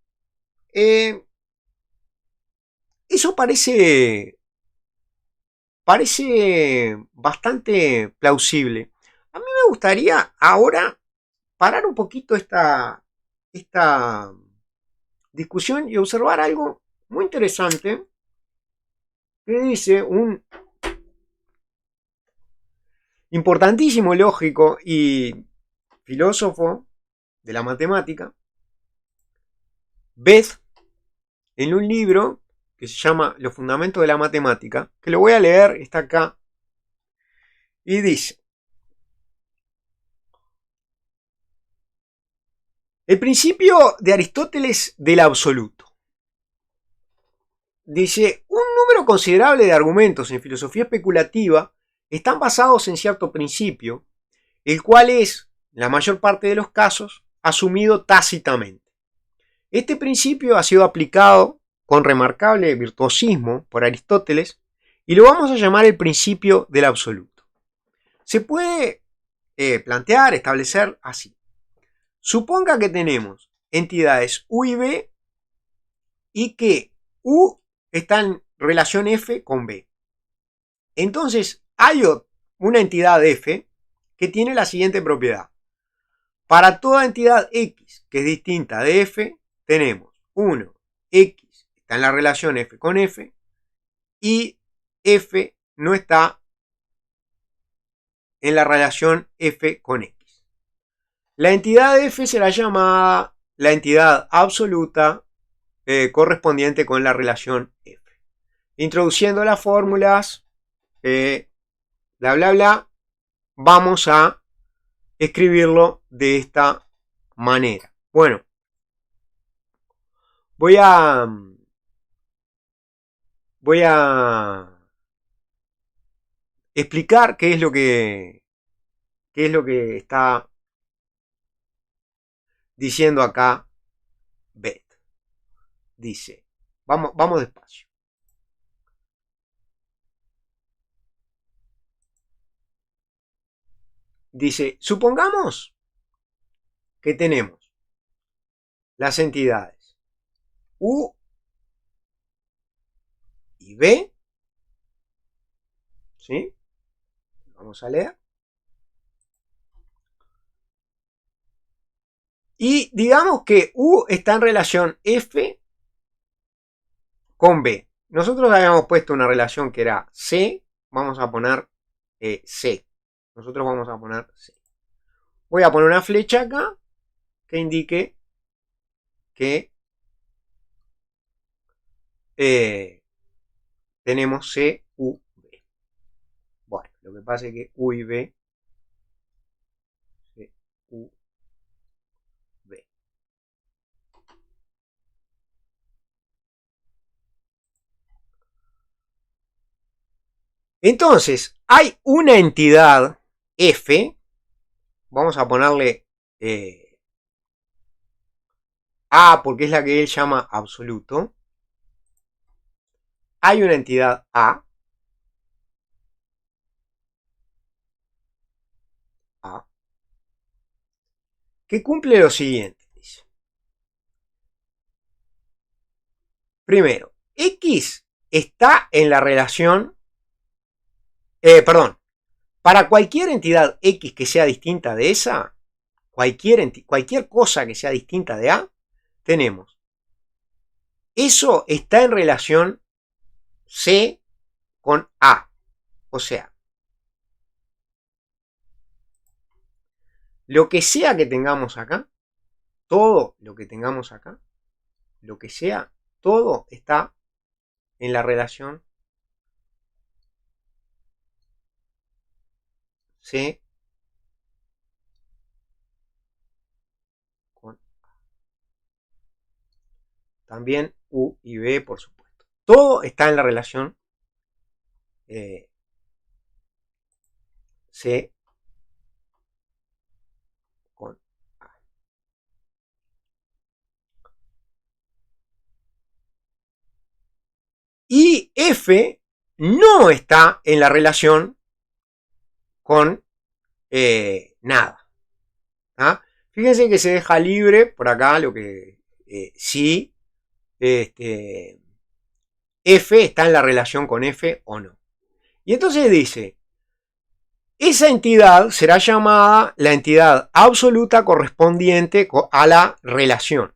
Eso parece bastante plausible. A mí me gustaría ahora parar un poquito esta discusión y observar algo muy interesante que dice un importantísimo lógico y filósofo de la matemática, Beth, en un libro que se llama Los fundamentos de la matemática, que lo voy a leer, está acá, y dice: el principio de Aristóteles del absoluto. Dice, un número considerable de argumentos en filosofía especulativa están basados en cierto principio, el cual es, en la mayor parte de los casos, asumido tácitamente. Este principio ha sido aplicado con remarcable virtuosismo por Aristóteles y lo vamos a llamar el principio del absoluto. Se puede plantear, establecer así. Suponga que tenemos entidades U y B y que U está en relación F con B. Entonces hay una entidad F que tiene la siguiente propiedad. Para toda entidad X que es distinta de F, tenemos 1, X está en la relación F con F y F no está en la relación F con X. La entidad F será llamada la entidad absoluta correspondiente con la relación F. Introduciendo las fórmulas, bla, bla, bla, vamos a escribirlo de esta manera. Bueno, voy a explicar qué es lo que está diciendo acá Beth. Dice, vamos despacio. Dice, supongamos que tenemos las entidades U y B, ¿sí? Vamos a leer. Y digamos que U está en relación F con B. Nosotros habíamos puesto una relación que era C, vamos a poner C. Nosotros vamos a poner C. Voy a poner una flecha acá que indique que tenemos C, U, B. Bueno, lo que pasa es que U y B, C, U, B. Entonces, hay una entidad F, vamos a ponerle A porque es la que él llama absoluto. Hay una entidad A, que cumple lo siguiente. Dice. Primero, X está en la relación, para cualquier entidad X que sea distinta de esa, cualquier cosa que sea distinta de A, tenemos. Eso está en relación C con A. O sea, lo que sea que tengamos acá, todo lo que tengamos acá, lo que sea, todo está en la relación C también U y B, por supuesto. Todo está en la relación C con A. Y F no está en la relación con nada. ¿Ah? Fíjense que se deja libre por acá lo que sí F está en la relación con F o no. Y entonces dice, esa entidad será llamada la entidad absoluta correspondiente a la relación.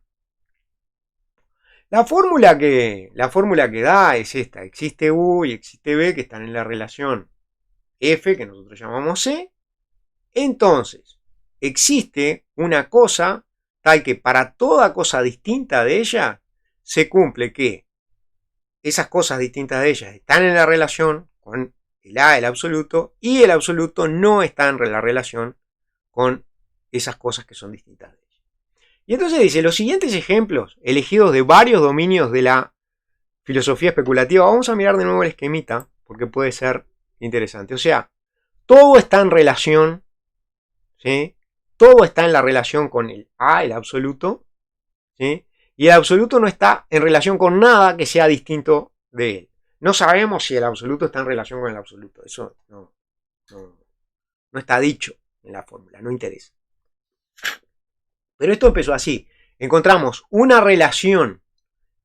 La fórmula que da es esta. Existe U y existe B que están en la relación F, que nosotros llamamos C. Entonces, existe una cosa tal que para toda cosa distinta de ella se cumple que esas cosas distintas de ellas están en la relación con el A, el absoluto, y el absoluto no está en la relación con esas cosas que son distintas de ellas. Y entonces dice, los siguientes ejemplos, elegidos de varios dominios de la filosofía especulativa, vamos a mirar de nuevo el esquemita, porque puede ser interesante. O sea, todo está en relación, ¿sí? Todo está en la relación con el A, el absoluto, ¿sí? Y el absoluto no está en relación con nada que sea distinto de él. No sabemos si el absoluto está en relación con el absoluto. Eso no está dicho en la fórmula, no interesa. Pero esto empezó así. Encontramos una relación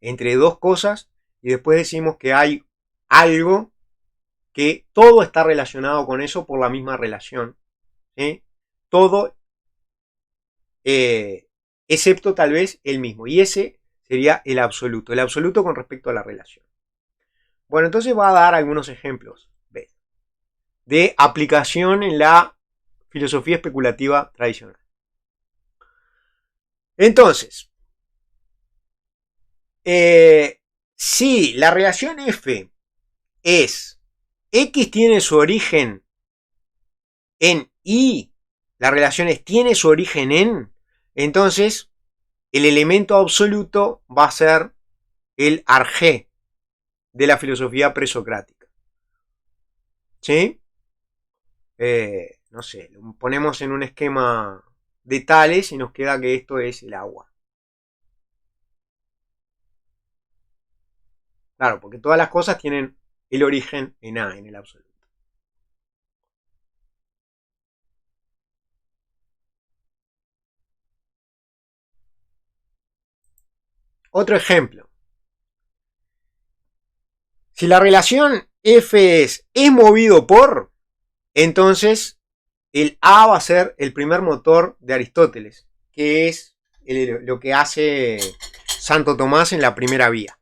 entre dos cosas y después decimos que hay algo que todo está relacionado con eso por la misma relación. ¿Sí? Todo, excepto tal vez el mismo. Y ese sería el absoluto con respecto a la relación. Bueno, entonces va a dar algunos ejemplos de aplicación en la filosofía especulativa tradicional. Entonces, si la relación F es X tiene su origen en Y, la relación es tiene su origen en, entonces el elemento absoluto va a ser el arjé de la filosofía presocrática. ¿Sí? No sé, lo ponemos en un esquema de tales y nos queda que esto es el agua. Claro, porque todas las cosas tienen el origen en A, en el absoluto. Otro ejemplo. Si la relación F es movido por, entonces el A va a ser el primer motor de Aristóteles, que es lo que hace Santo Tomás en la primera vía.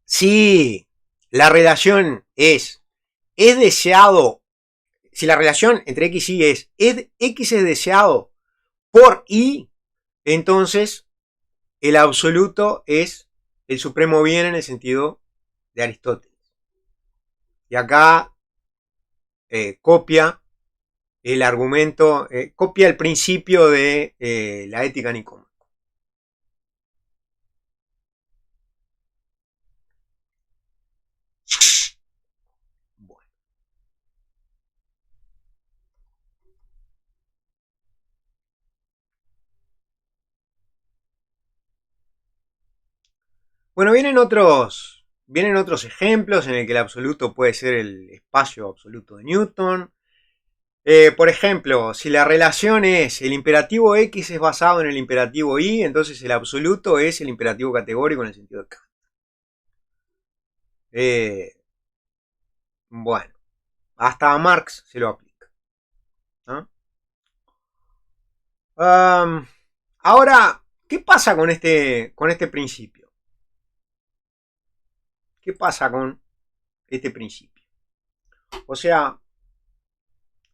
Si la relación es deseado, si la relación entre X y Y es X es deseado por Y, entonces el absoluto es el supremo bien en el sentido de Aristóteles. Y acá copia el argumento, copia el principio de la ética nicómaca. Bueno. Bueno, vienen otros ejemplos en el que el absoluto puede ser el espacio absoluto de Newton. Por ejemplo, si la relación es el imperativo X es basado en el imperativo Y, entonces el absoluto es el imperativo categórico en el sentido de Kant. Bueno, hasta a Marx se lo aplica, ¿no? Ahora, ¿qué pasa con este principio? ¿Qué pasa con este principio? O sea,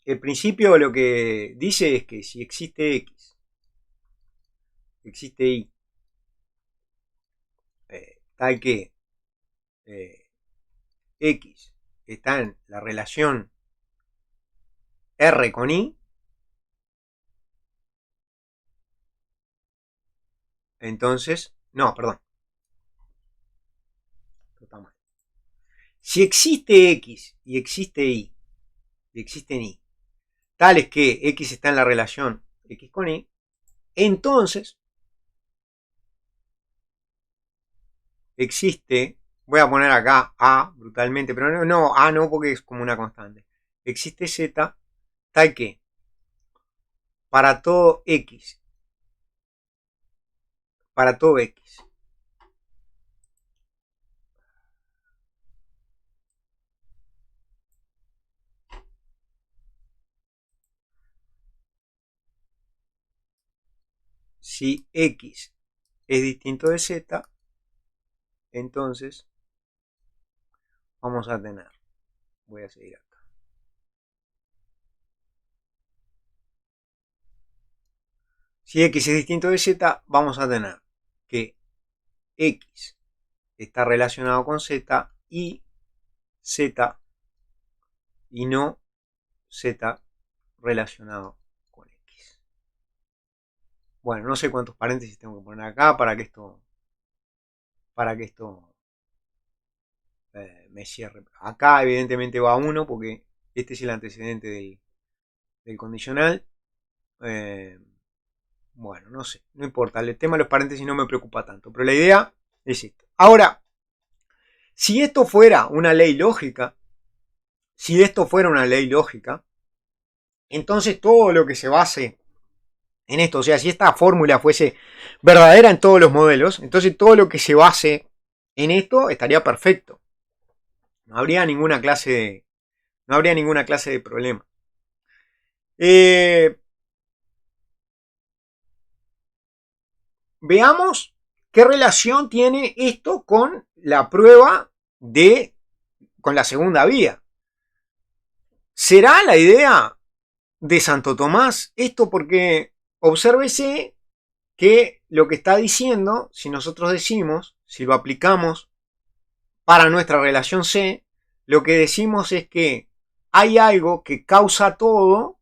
el principio lo que dice es que si existe X, existe Y, tal que X está en la relación R con I, entonces, no, perdón, esto está mal. Si existe X y existe Y, y existen Y, tales que X está en la relación X con Y, entonces existe, voy a poner acá A brutalmente, pero no, A no porque es como una constante. Existe Z tal que para todo X, para todo X, si X es distinto de Z, entonces vamos a tener, voy a seguir acá. Si X es distinto de Z, vamos a tener que X está relacionado con Z y Z y no Z relacionado con X. Bueno, no sé cuántos paréntesis tengo que poner acá para que esto me cierre. Acá evidentemente va uno porque este es el antecedente del condicional. Bueno, no sé, no importa. El tema de los paréntesis no me preocupa tanto, pero la idea es esto. Ahora, si esto fuera una ley lógica, entonces todo lo que se base en esto, o sea, si esta fórmula fuese verdadera en todos los modelos, entonces todo lo que se base en esto estaría perfecto. No habría ninguna clase de problema. Veamos qué relación tiene esto con la prueba con la segunda vía. ¿Será la idea de Santo Tomás esto? Porque obsérvese que lo que está diciendo, si nosotros decimos, si lo aplicamos para nuestra relación C, lo que decimos es que hay algo que causa todo,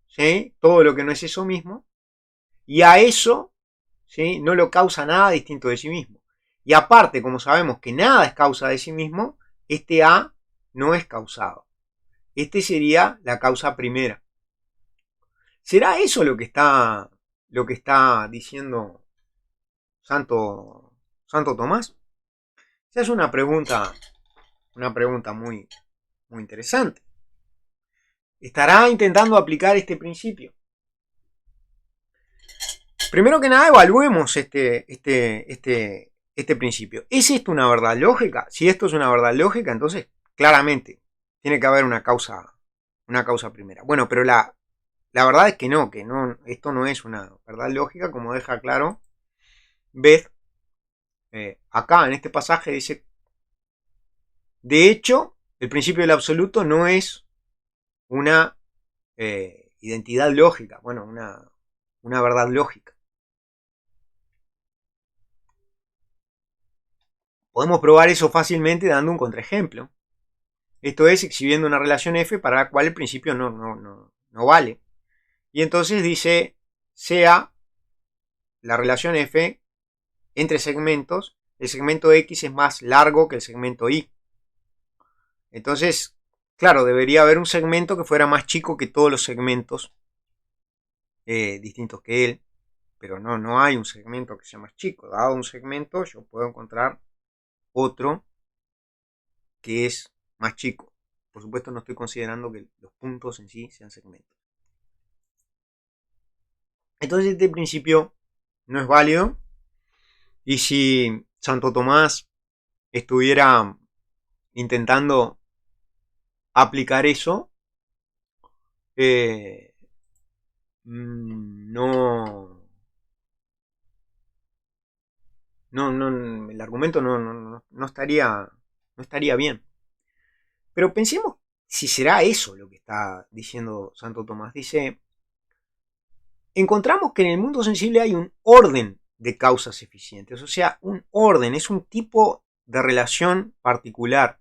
¿sí? Todo lo que no es eso mismo, y a eso, ¿sí? No lo causa nada distinto de sí mismo. Y aparte, como sabemos que nada es causa de sí mismo, este A no es causado. Este sería la causa primera. ¿Será eso lo que está diciendo Santo Tomás? Esa es una pregunta muy, muy interesante. ¿Estará intentando aplicar este principio? Primero que nada, evaluemos este principio. ¿Es esto una verdad lógica? Si esto es una verdad lógica, entonces claramente tiene que haber una causa primera. Bueno, pero la verdad es que no, esto no es una verdad lógica, como deja claro Beth. Acá en este pasaje dice, de hecho, el principio del absoluto no es una identidad lógica, bueno, una verdad lógica. Podemos probar eso fácilmente dando un contraejemplo. Esto es exhibiendo una relación F para la cual el principio no vale. Y entonces dice, sea la relación F entre segmentos, el segmento X es más largo que el segmento Y. Entonces, claro, debería haber un segmento que fuera más chico que todos los segmentos distintos que él, pero no hay un segmento que sea más chico. Dado un segmento, yo puedo encontrar otro que es más chico. Por supuesto, no estoy considerando que los puntos en sí sean segmentos. Entonces, este principio no es válido. Y si Santo Tomás estuviera intentando aplicar eso, eh, no, el argumento no estaría bien. Pero pensemos si será eso lo que está diciendo Santo Tomás. Dice, encontramos que en el mundo sensible hay un orden de causas eficientes, o sea, un orden, es un tipo de relación particular.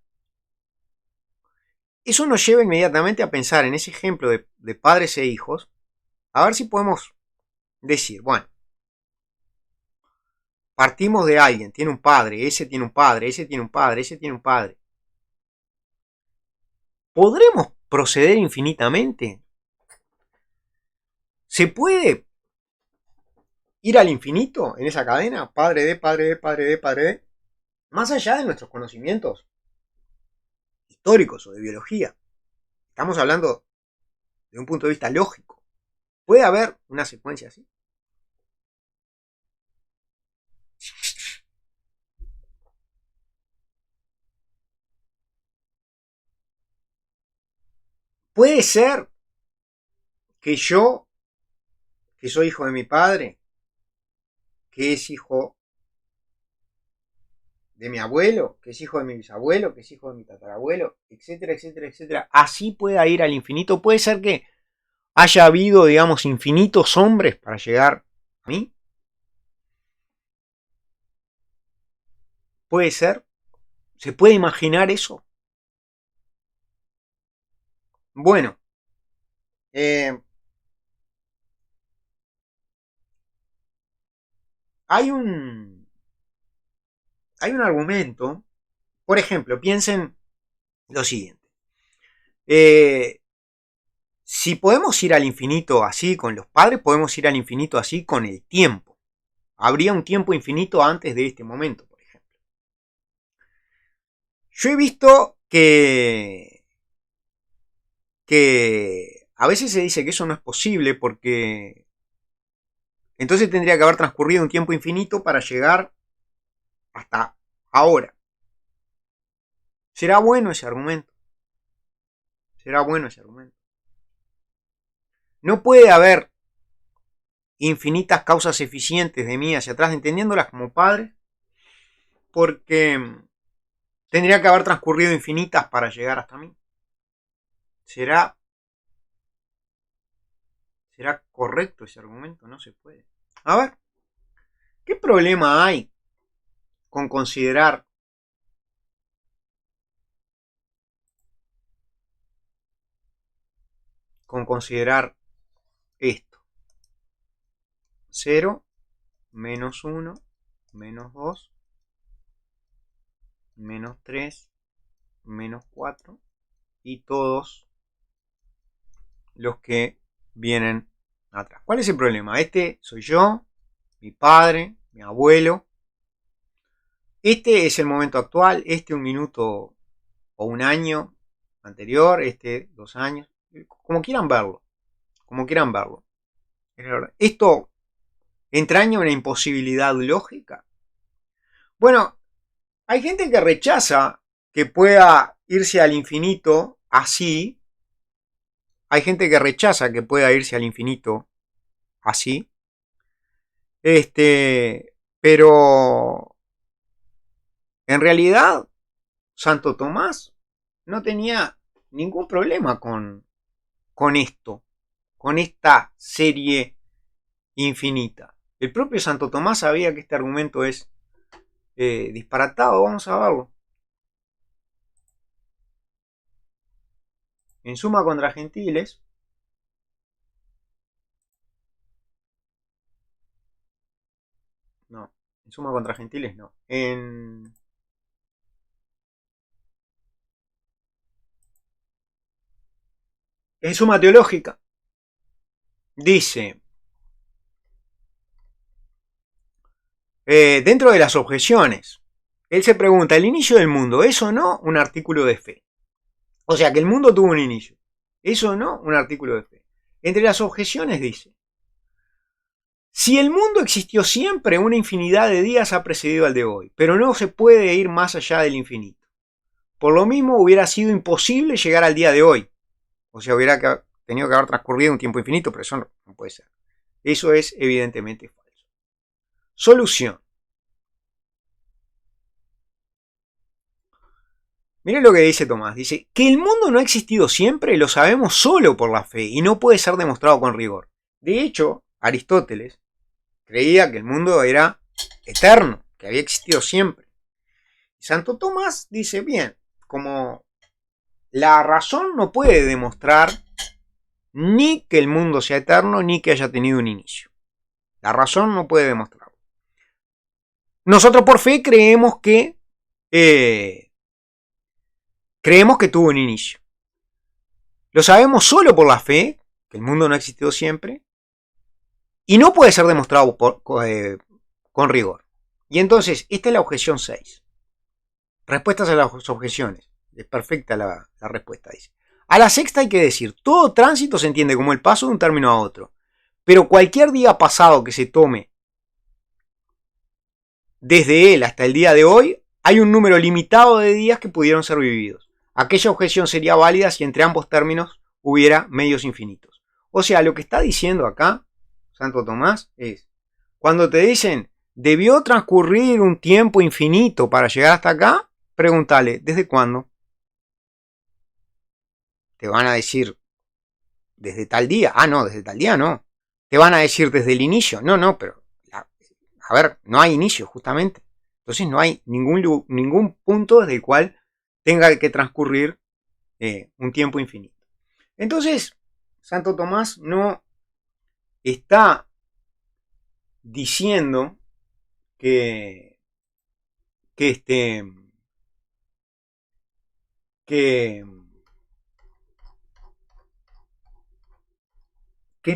eso nos lleva inmediatamente a pensar en ese ejemplo de padres e hijos, a ver si podemos decir, bueno, partimos de alguien, tiene un padre, ese tiene un padre, ese tiene un padre, ese tiene un padre. ¿Podremos proceder infinitamente? ¿Se puede ir al infinito en esa cadena? Padre de, padre de, padre de, padre de. Más allá de nuestros conocimientos históricos o de biología. Estamos hablando de un punto de vista lógico. ¿Puede haber una secuencia así? ¿Puede ser que yo, que soy hijo de mi padre, que es hijo de mi abuelo, que es hijo de mi bisabuelo, que es hijo de mi tatarabuelo, etcétera, etcétera, etcétera, así pueda ir al infinito? ¿Puede ser que haya habido, digamos, infinitos hombres para llegar a mí? ¿Puede ser? ¿Se puede imaginar eso? Bueno, eh, hay hay un argumento. Por ejemplo, piensen lo siguiente. Si podemos ir al infinito así con los padres, podemos ir al infinito así con el tiempo. Habría un tiempo infinito antes de este momento, por ejemplo. Yo he visto que a veces se dice que eso no es posible porque entonces tendría que haber transcurrido un tiempo infinito para llegar hasta ahora. ¿Será bueno ese argumento? ¿Será bueno ese argumento? No puede haber infinitas causas eficientes de mí hacia atrás, entendiéndolas como padre, porque tendría que haber transcurrido infinitas para llegar hasta mí. ¿Será correcto ese argumento? No se puede. A ver, ¿qué problema hay con considerar esto? 0, menos 1, menos 2, menos 3, menos 4 y todos los que vienen atrás. ¿Cuál es el problema? Este soy yo, mi padre, mi abuelo. Este es el momento actual, este un minuto o un año anterior, este 2 años, como quieran verlo, como quieran verlo. Esto entraña una imposibilidad lógica. Bueno, hay gente que rechaza que pueda irse al infinito así. Hay gente que rechaza que pueda irse al infinito así. Pero en realidad Santo Tomás no tenía ningún problema con esto, con esta serie infinita. El propio Santo Tomás sabía que este argumento es disparatado. Vamos a verlo. En Suma contra Gentiles, no, en Suma contra Gentiles no, en Suma Teológica dice, dentro de las objeciones, él se pregunta, ¿el inicio del mundo es o no un artículo de fe? O sea, que el mundo tuvo un inicio. ¿Es o no un artículo de fe? Entre las objeciones dice, si el mundo existió siempre, una infinidad de días ha precedido al de hoy, pero no se puede ir más allá del infinito. Por lo mismo hubiera sido imposible llegar al día de hoy. O sea, hubiera tenido que haber transcurrido un tiempo infinito, pero eso no puede ser. Eso es evidentemente falso. Solución. Miren lo que dice Tomás. Dice, que el mundo no ha existido siempre lo sabemos solo por la fe y no puede ser demostrado con rigor. De hecho, Aristóteles creía que el mundo era eterno, que había existido siempre. Santo Tomás dice, bien, como la razón no puede demostrar ni que el mundo sea eterno, ni que haya tenido un inicio. La razón no puede demostrarlo. Nosotros por fe creemos que tuvo un inicio. Lo sabemos solo por la fe, que el mundo no ha existido siempre, y no puede ser demostrado con rigor. Y entonces, esta es la objeción 6. Respuestas a las objeciones. Es perfecta la respuesta, dice. A la sexta hay que decir, todo tránsito se entiende como el paso de un término a otro, pero cualquier día pasado que se tome desde él hasta el día de hoy, hay un número limitado de días que pudieron ser vividos. Aquella objeción sería válida si entre ambos términos hubiera medios infinitos. O sea, lo que está diciendo acá Santo Tomás es, cuando te dicen, debió transcurrir un tiempo infinito para llegar hasta acá, pregúntale, ¿desde cuándo? Te van a decir, desde tal día. Ah, no, desde tal día no. Te van a decir desde el inicio. No, pero, a ver, no hay inicio, justamente. Entonces no hay ningún punto desde el cual tenga que transcurrir un tiempo infinito. Entonces, Santo Tomás no está diciendo que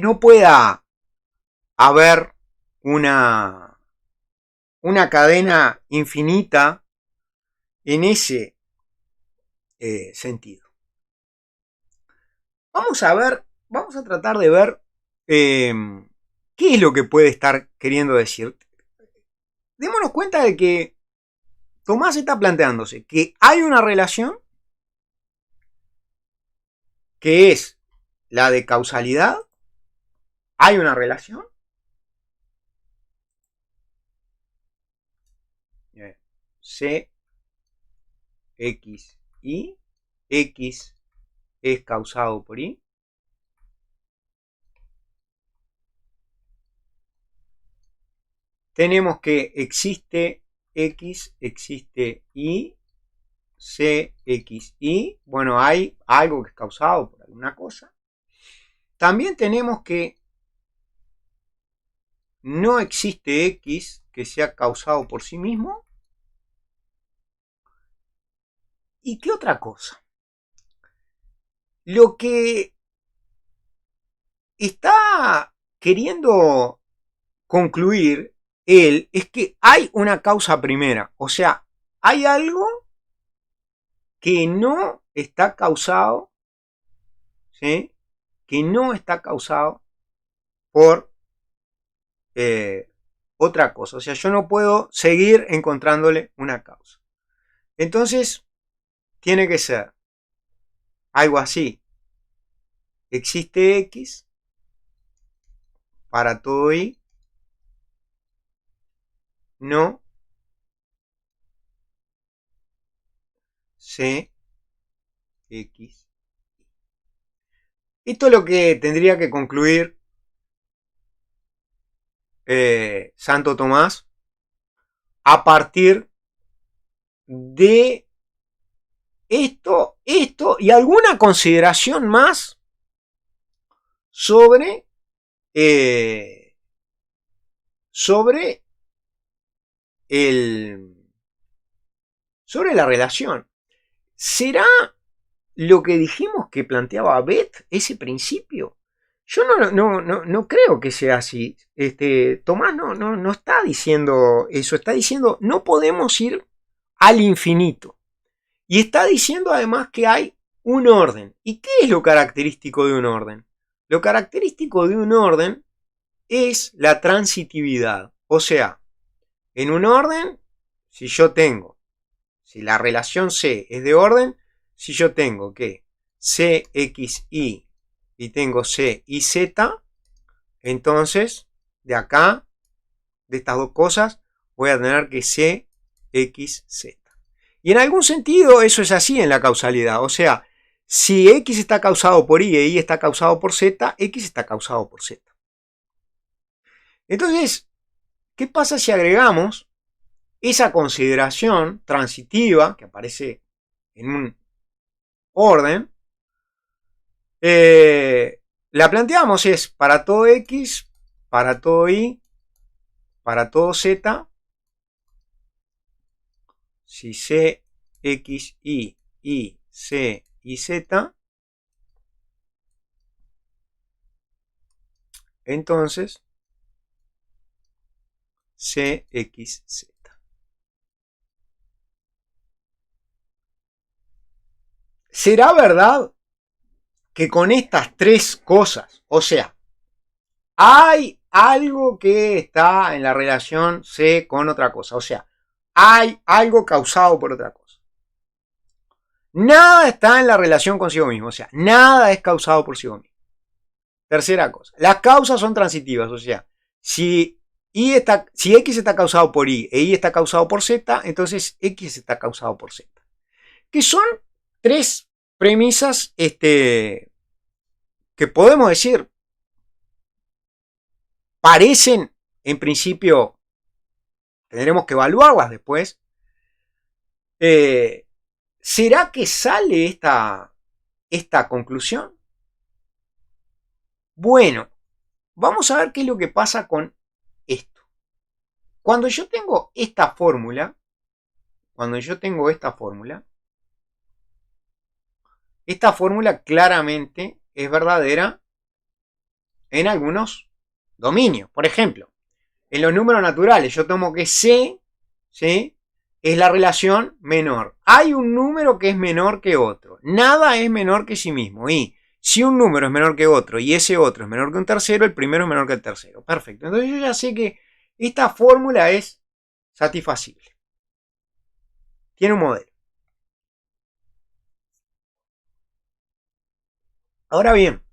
no pueda haber una cadena infinita en ese sentido. Vamos a tratar de ver qué es lo que puede estar queriendo decir. Démonos cuenta de que Tomás está planteándose que hay una relación que es la de causalidad. Hay una relación. C, X, Y. X es causado por Y. Tenemos que existe X, existe Y, C, X, Y. Bueno, hay algo que es causado por alguna cosa. También tenemos que no existe X que sea causado por sí mismo. ¿Y qué otra cosa? Lo que está queriendo concluir él es que hay una causa primera. O sea, hay algo que no está causado, ¿sí? Que no está causado por otra cosa. O sea, yo no puedo seguir encontrándole una causa. Entonces, tiene que ser algo así. Existe X para todo Y. No C, X. Esto es lo que tendría que concluir Santo Tomás a partir de esto y alguna consideración más sobre la relación. ¿Será lo que dijimos que planteaba Beth, ese principio? Yo no creo que sea así. Tomás no está diciendo eso, está diciendo no podemos ir al infinito. Y está diciendo además que hay un orden. ¿Y qué es lo característico de un orden? Lo característico de un orden es la transitividad. O sea, en un orden, si la relación C es de orden, si yo tengo que CXY y tengo CYZ, entonces de acá, de estas dos cosas, voy a tener que CXZ. Y en algún sentido eso es así en la causalidad. O sea, si X está causado por Y y Y está causado por Z, X está causado por Z. Entonces, ¿qué pasa si agregamos esa consideración transitiva que aparece en un orden, la planteamos es para todo X, para todo Y, para todo Z, si C, X, Y, C y Z, entonces C, X, Z. ¿Será verdad que con estas tres cosas, o sea, hay algo que está en la relación C con otra cosa, o sea, hay algo causado por otra cosa? Nada está en la relación consigo mismo, o sea, nada es causado por sí mismo. Tercera cosa, las causas son transitivas, o sea, si X está causado por Y e Y está causado por Z, entonces X está causado por Z. Que son tres premisas que podemos decir parecen, en principio, tendremos que evaluarlas después. ¿Será que sale esta conclusión? Bueno, vamos a ver qué es lo que pasa con esto. Cuando yo tengo esta fórmula, esta fórmula claramente es verdadera en algunos dominios. Por ejemplo, en los números naturales, yo tomo que C, ¿sí?, es la relación menor. Hay un número que es menor que otro. Nada es menor que sí mismo. Y si un número es menor que otro y ese otro es menor que un tercero, el primero es menor que el tercero. Perfecto. Entonces yo ya sé que esta fórmula es satisfacible. Tiene un modelo. Ahora bien,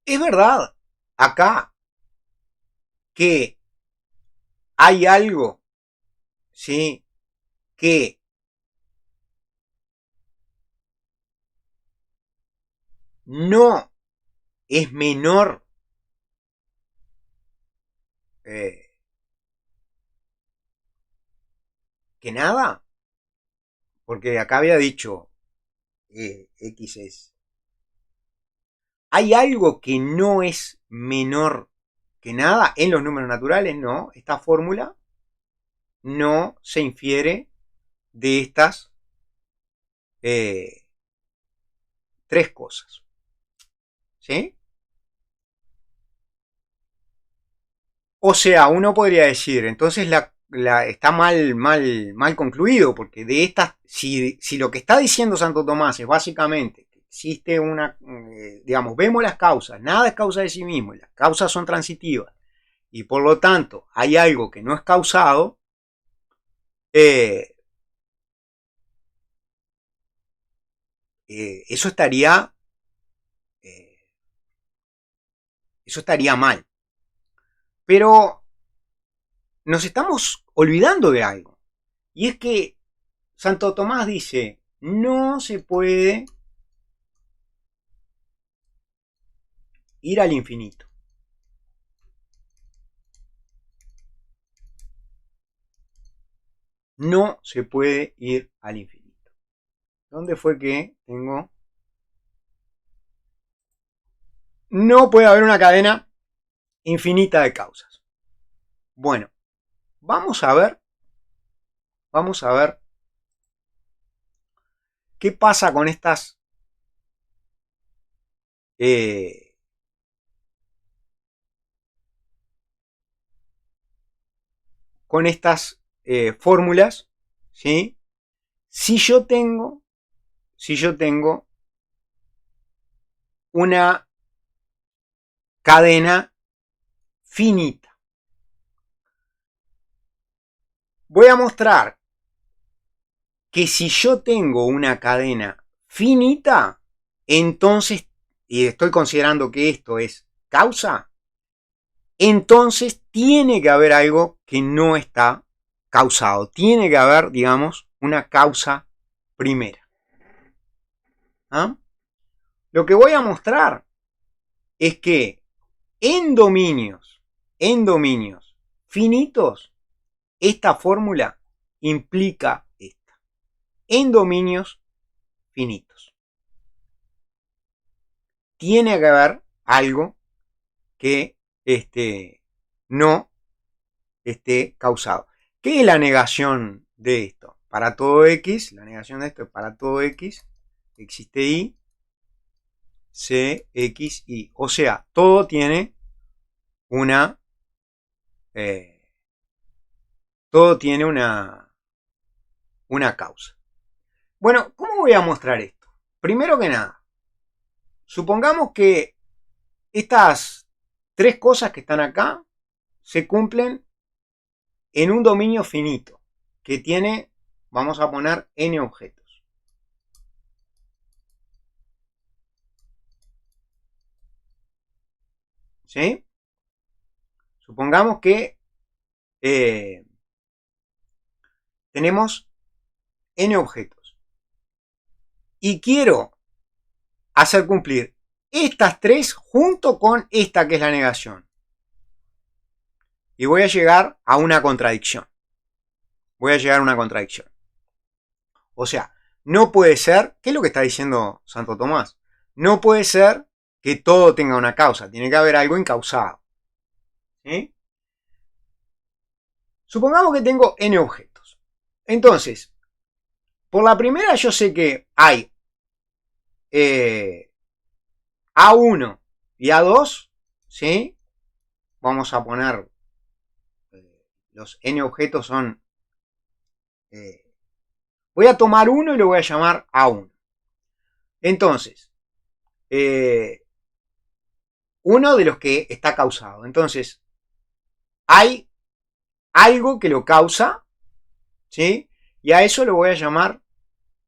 es verdad acá que hay algo, ¿sí?, que no es menor que nada, porque acá había dicho X es. ¿Hay algo que no es menor que nada en los números naturales? No, esta fórmula no se infiere de estas tres cosas. ¿Sí? O sea, uno podría decir, entonces está mal concluido, porque de estas, si lo que está diciendo Santo Tomás es básicamente que existe digamos, vemos las causas, nada es causa de sí mismo, las causas son transitivas, y por lo tanto hay algo que no es causado, eh, eso estaría eh, eso estaría mal. Pero nos estamos olvidando de algo. Y es que Santo Tomás dice, no se puede ir al infinito. No se puede ir al infinito. ¿Dónde fue que tengo? No puede haber una cadena infinita de causas. Bueno, vamos a ver qué pasa con estas fórmulas, ¿sí? Si yo tengo una cadena finita. Voy a mostrar que si yo tengo una cadena finita, entonces, y estoy considerando que esto es causa, entonces tiene que haber algo que no está causado. Tiene que haber, digamos, una causa primera. ¿Ah? Lo que voy a mostrar es que en dominios finitos, esta fórmula implica esta. En dominios finitos. Tiene que haber algo que no esté causado. ¿Qué es la negación de esto? Para todo X, la negación de esto es para todo X, existe Y, C, X, Y. O sea, todo tiene una causa. Bueno, ¿cómo voy a mostrar esto? Primero que nada, supongamos que estas tres cosas que están acá se cumplen en un dominio finito que tiene, vamos a poner, n objetos. ¿Sí? Supongamos que tenemos n objetos y quiero hacer cumplir estas tres junto con esta que es la negación. Y voy a llegar a una contradicción. O sea, no puede ser, ¿qué es lo que está diciendo Santo Tomás? No puede ser que todo tenga una causa, tiene que haber algo incausado. ¿Sí? Supongamos que tengo n objetos. Entonces, por la primera yo sé que hay A1 y A2, ¿sí? Vamos a poner, los n objetos son, voy a tomar uno y lo voy a llamar A1. Entonces, uno de los que está causado. Entonces, hay algo que lo causa, ¿sí? Y a eso lo voy a llamar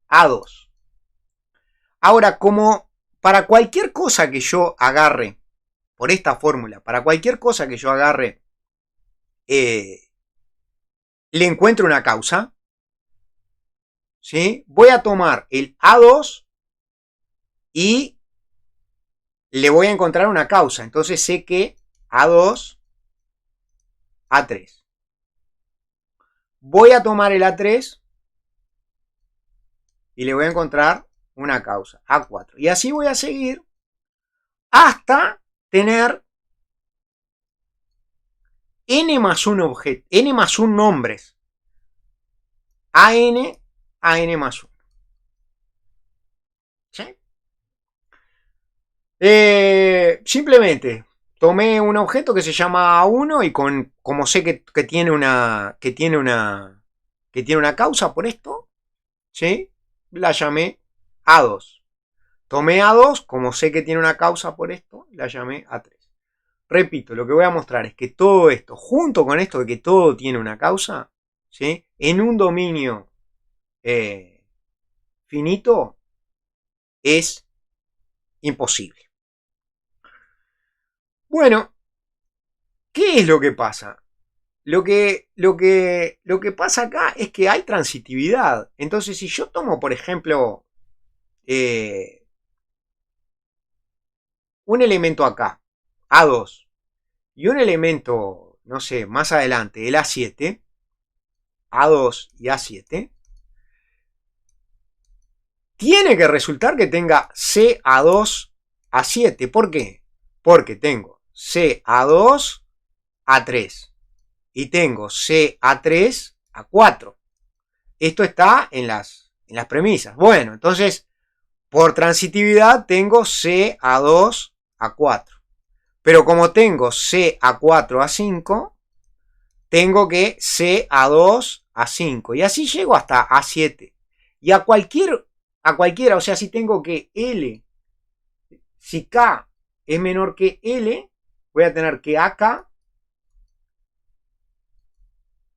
A2. Ahora, como para cualquier cosa que yo agarre, por esta fórmula, para cualquier cosa que yo agarre, le encuentro una causa, ¿sí? Voy a tomar el A2 y le voy a encontrar una causa. Entonces sé que A2, A3. Voy a tomar el A3 y le voy a encontrar una causa, A4. Y así voy a seguir hasta tener n más 1 objeto, n más 1 nombres. A n más 1. ¿Sí? Simplemente tomé un objeto que se llama A1 y como sé que tiene una causa por esto, ¿sí? La llamé A2. Tomé A2, como sé que tiene una causa por esto, la llamé A3. Repito, lo que voy a mostrar es que todo esto, junto con esto de que todo tiene una causa, ¿sí? En un dominio finito es imposible. Bueno, ¿qué es lo que pasa? Lo que pasa acá es que hay transitividad. Entonces, si yo tomo, por ejemplo, un elemento acá, A2, y un elemento, no sé, más adelante, el A7, A2 y A7, tiene que resultar que tenga CA2, A7. ¿Por qué? Porque tengo CA2, A3 y tengo CA3, A4. Esto está en las premisas. Bueno, entonces, por transitividad tengo CA2, A4. Pero como tengo CA4, A5, tengo que CA2, A5. Y así llego hasta A7. Y a cualquiera, o sea, si tengo que L, si K es menor que L, voy a tener que AK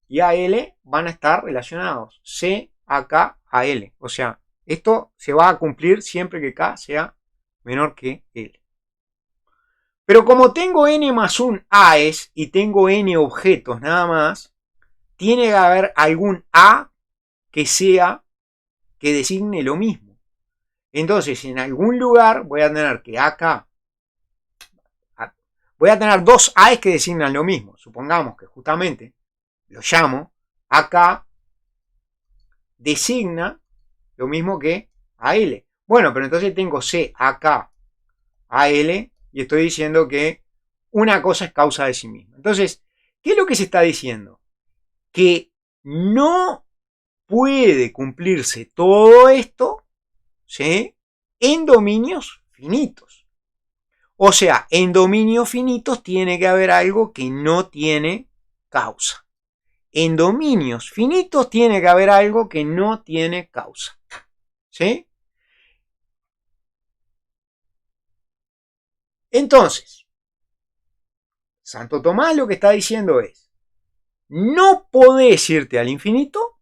y AL van a estar relacionados. C, AK, AL. O sea, esto se va a cumplir siempre que K sea menor que L. Pero como tengo n más 1 AES y tengo n objetos nada más, tiene que haber algún A que designe lo mismo. Entonces, en algún lugar voy a tener que AK, voy a tener dos AES que designan lo mismo. Supongamos que justamente lo llamo acá, designa lo mismo que AL. Bueno, pero entonces tengo C acá, AL, y estoy diciendo que una cosa es causa de sí misma. Entonces, ¿qué es lo que se está diciendo? Que no puede cumplirse todo esto, ¿sí?, en dominios finitos. O sea, en dominios finitos tiene que haber algo que no tiene causa. En dominios finitos tiene que haber algo que no tiene causa. ¿Sí? Entonces, Santo Tomás lo que está diciendo es, no podés irte al infinito,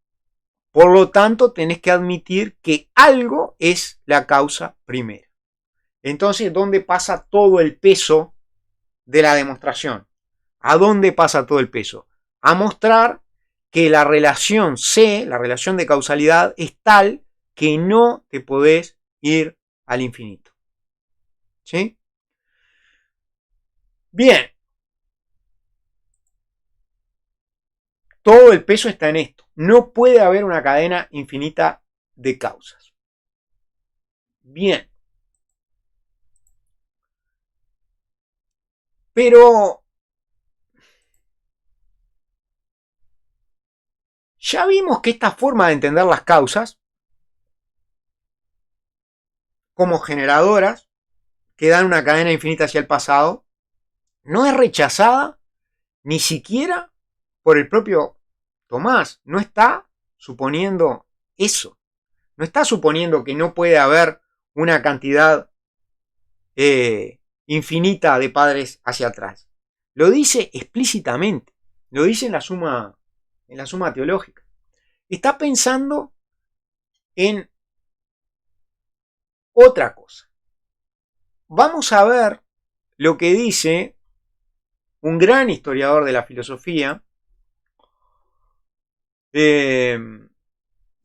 por lo tanto tenés que admitir que algo es la causa primera. Entonces, ¿dónde pasa todo el peso de la demostración? ¿A dónde pasa todo el peso? A mostrar que la relación C, la relación de causalidad, es tal que no te podés ir al infinito. ¿Sí? Bien. Todo el peso está en esto. No puede haber una cadena infinita de causas. Bien. Pero ya vimos que esta forma de entender las causas como generadoras que dan una cadena infinita hacia el pasado no es rechazada ni siquiera por el propio Tomás. No está suponiendo eso. No está suponiendo que no puede haber una cantidad infinita de padres hacia atrás. Lo dice explícitamente. Lo dice en la suma teológica. Está pensando en otra cosa. Vamos a ver lo que dice un gran historiador de la filosofía,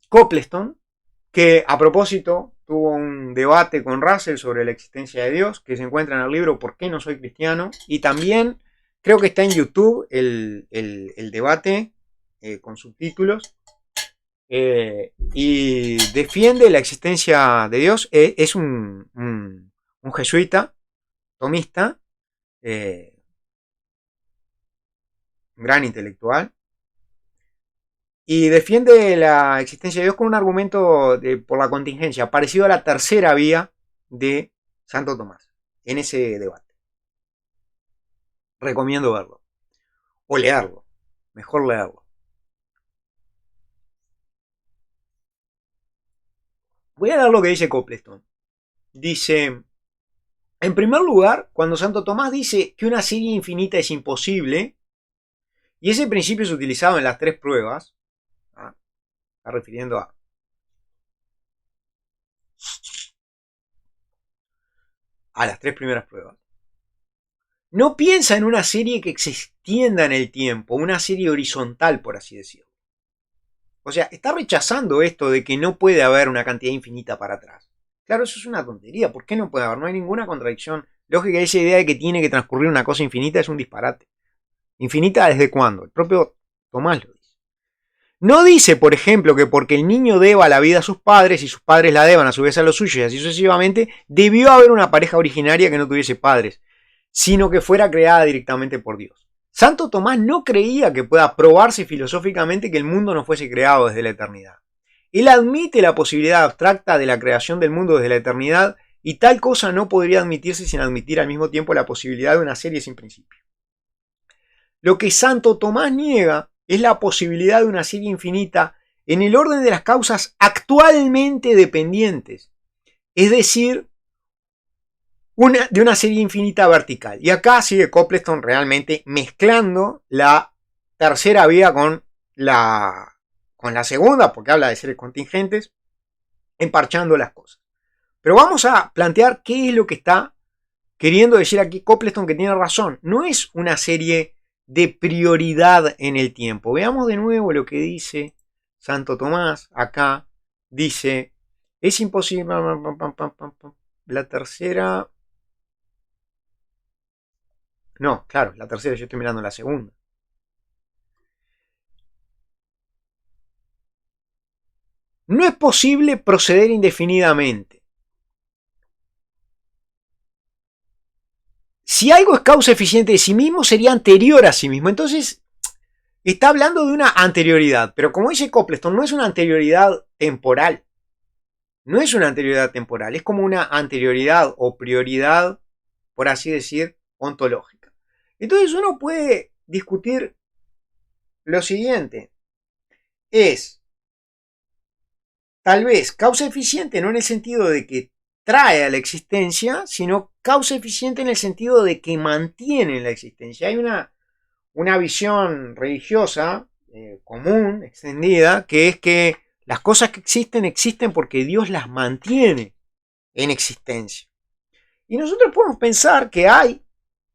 Copleston, que a propósito tuvo un debate con Russell sobre la existencia de Dios, que se encuentra en el libro ¿Por qué no soy cristiano? Y también creo que está en YouTube el debate con subtítulos. Y defiende la existencia de Dios. Es un jesuita, tomista, un gran intelectual, y defiende la existencia de Dios con un argumento por la contingencia, parecido a la tercera vía de Santo Tomás, en ese debate. Recomiendo verlo, o leerlo, mejor leerlo. Voy a leer lo que dice Copleston. Dice, en primer lugar, cuando Santo Tomás dice que una serie infinita es imposible, y ese principio es utilizado en las tres pruebas, está refiriendo a las tres primeras pruebas, no piensa en una serie que se extienda en el tiempo, una serie horizontal, por así decirlo. O sea, está rechazando esto de que no puede haber una cantidad infinita para atrás. Claro, eso es una tontería. ¿Por qué no puede haber? No hay ninguna contradicción lógica. Esa idea de que tiene que transcurrir una cosa infinita es un disparate. ¿Infinita desde cuándo? El propio Tomás lo dice. No dice, por ejemplo, que porque el niño deba la vida a sus padres y sus padres la deban a su vez a los suyos y así sucesivamente, debió haber una pareja originaria que no tuviese padres, sino que fuera creada directamente por Dios. Santo Tomás no creía que pueda probarse filosóficamente que el mundo no fuese creado desde la eternidad. Él admite la posibilidad abstracta de la creación del mundo desde la eternidad y tal cosa no podría admitirse sin admitir al mismo tiempo la posibilidad de una serie sin principio. Lo que Santo Tomás niega es la posibilidad de una serie infinita en el orden de las causas actualmente dependientes, es decir, de una serie infinita vertical. Y acá sigue Copleston realmente mezclando la tercera vía con la segunda, porque habla de seres contingentes, emparchando las cosas. Pero vamos a plantear qué es lo que está queriendo decir aquí Copleston, que tiene razón. No es una serie de prioridad en el tiempo. Veamos de nuevo lo que dice Santo Tomás. Acá dice, es imposible, la tercera... No, claro, la tercera, yo estoy mirando la segunda. No es posible proceder indefinidamente. Si algo es causa eficiente de sí mismo, sería anterior a sí mismo. Entonces, está hablando de una anterioridad. Pero como dice Copleston, no es una anterioridad temporal. No es una anterioridad temporal. Es como una anterioridad o prioridad, por así decir, ontológica. Entonces uno puede discutir lo siguiente. Es tal vez causa eficiente no en el sentido de que trae a la existencia, sino causa eficiente en el sentido de que mantiene la existencia. Hay una visión religiosa común, extendida, que es que las cosas que existen existen porque Dios las mantiene en existencia. Y nosotros podemos pensar que hay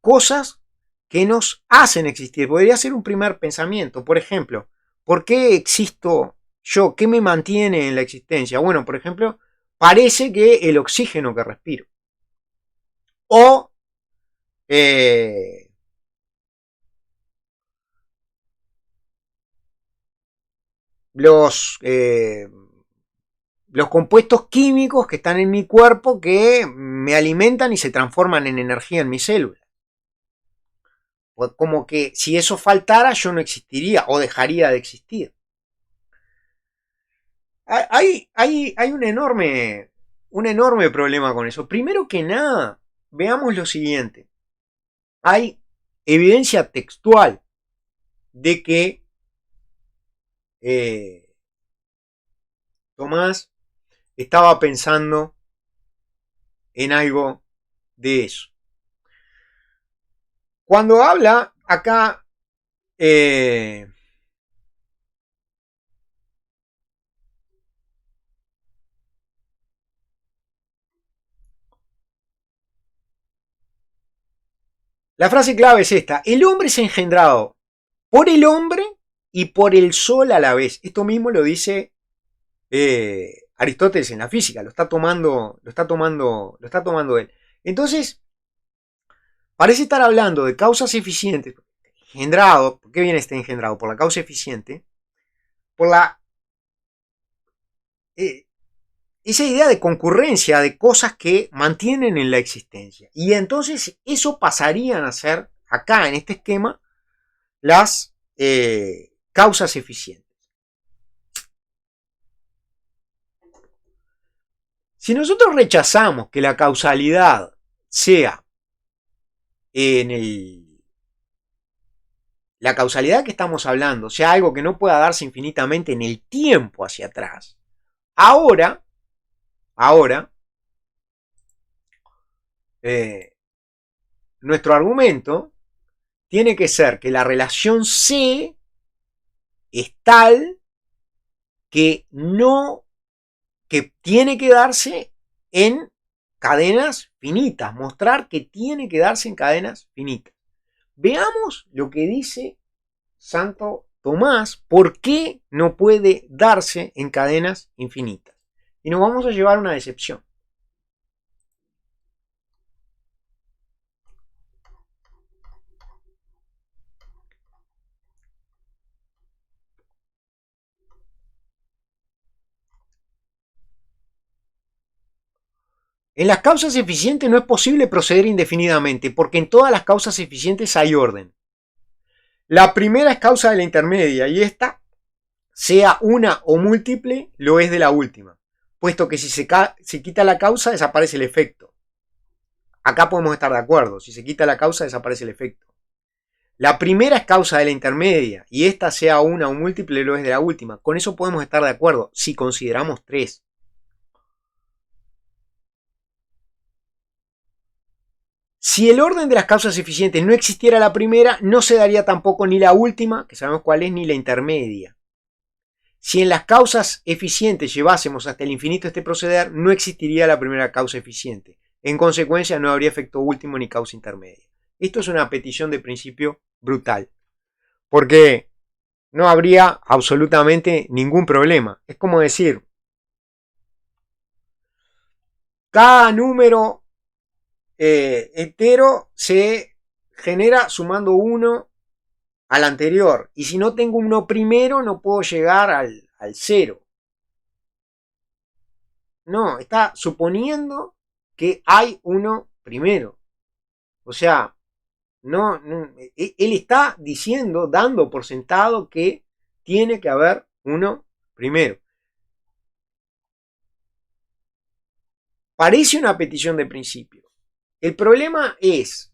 cosas que nos hacen existir. Podría ser un primer pensamiento. Por ejemplo, ¿por qué existo yo? ¿Qué me mantiene en la existencia? Bueno, por ejemplo, parece que el oxígeno que respiro. O eh, los, eh, los compuestos químicos que están en mi cuerpo que me alimentan y se transforman en energía en mis células. Como que si eso faltara yo no existiría o dejaría de existir. Hay un enorme problema con eso. Primero que nada, veamos lo siguiente. Hay evidencia textual de que eh, Tomás estaba pensando en algo de eso. Cuando habla acá, la frase clave es esta: el hombre es engendrado por el hombre y por el sol a la vez. Esto mismo lo dice Aristóteles en la física, lo está tomando él. Entonces, parece estar hablando de causas eficientes, engendrado. ¿Por qué viene este engendrado? Por la causa eficiente, por la eh, esa idea de concurrencia de cosas que mantienen en la existencia. Y entonces eso pasarían a ser, acá en este esquema, las causas eficientes. Si nosotros rechazamos que la causalidad sea en la causalidad que estamos hablando, sea algo que no pueda darse infinitamente en el tiempo hacia atrás, ahora, eh, nuestro argumento tiene que ser que la relación C es tal que no, que tiene que darse en cadenas finitas, mostrar que tiene que darse en cadenas finitas. Veamos lo que dice Santo Tomás, por qué no puede darse en cadenas infinitas. Y nos vamos a llevar una decepción. En las causas eficientes no es posible proceder indefinidamente, porque en todas las causas eficientes hay orden. La primera es causa de la intermedia, y esta, sea una o múltiple, lo es de la última, puesto que si se quita la causa desaparece el efecto. Acá podemos estar de acuerdo: si se quita la causa desaparece el efecto. La primera es causa de la intermedia, y esta, sea una o múltiple, lo es de la última. Con eso podemos estar de acuerdo si consideramos tres. Si el orden de las causas eficientes no existiera la primera, no se daría tampoco ni la última, que sabemos cuál es, ni la intermedia. Si en las causas eficientes llevásemos hasta el infinito este proceder, no existiría la primera causa eficiente. En consecuencia, no habría efecto último ni causa intermedia. Esto es una petición de principio brutal, porque no habría absolutamente ningún problema. Es como decir, cada número entero se genera sumando 1 al anterior. Y si no tengo uno primero, no puedo llegar al 0. No, está suponiendo que hay uno primero. O sea, él está diciendo, dando por sentado que tiene que haber uno primero. Parece una petición de principio. El problema es,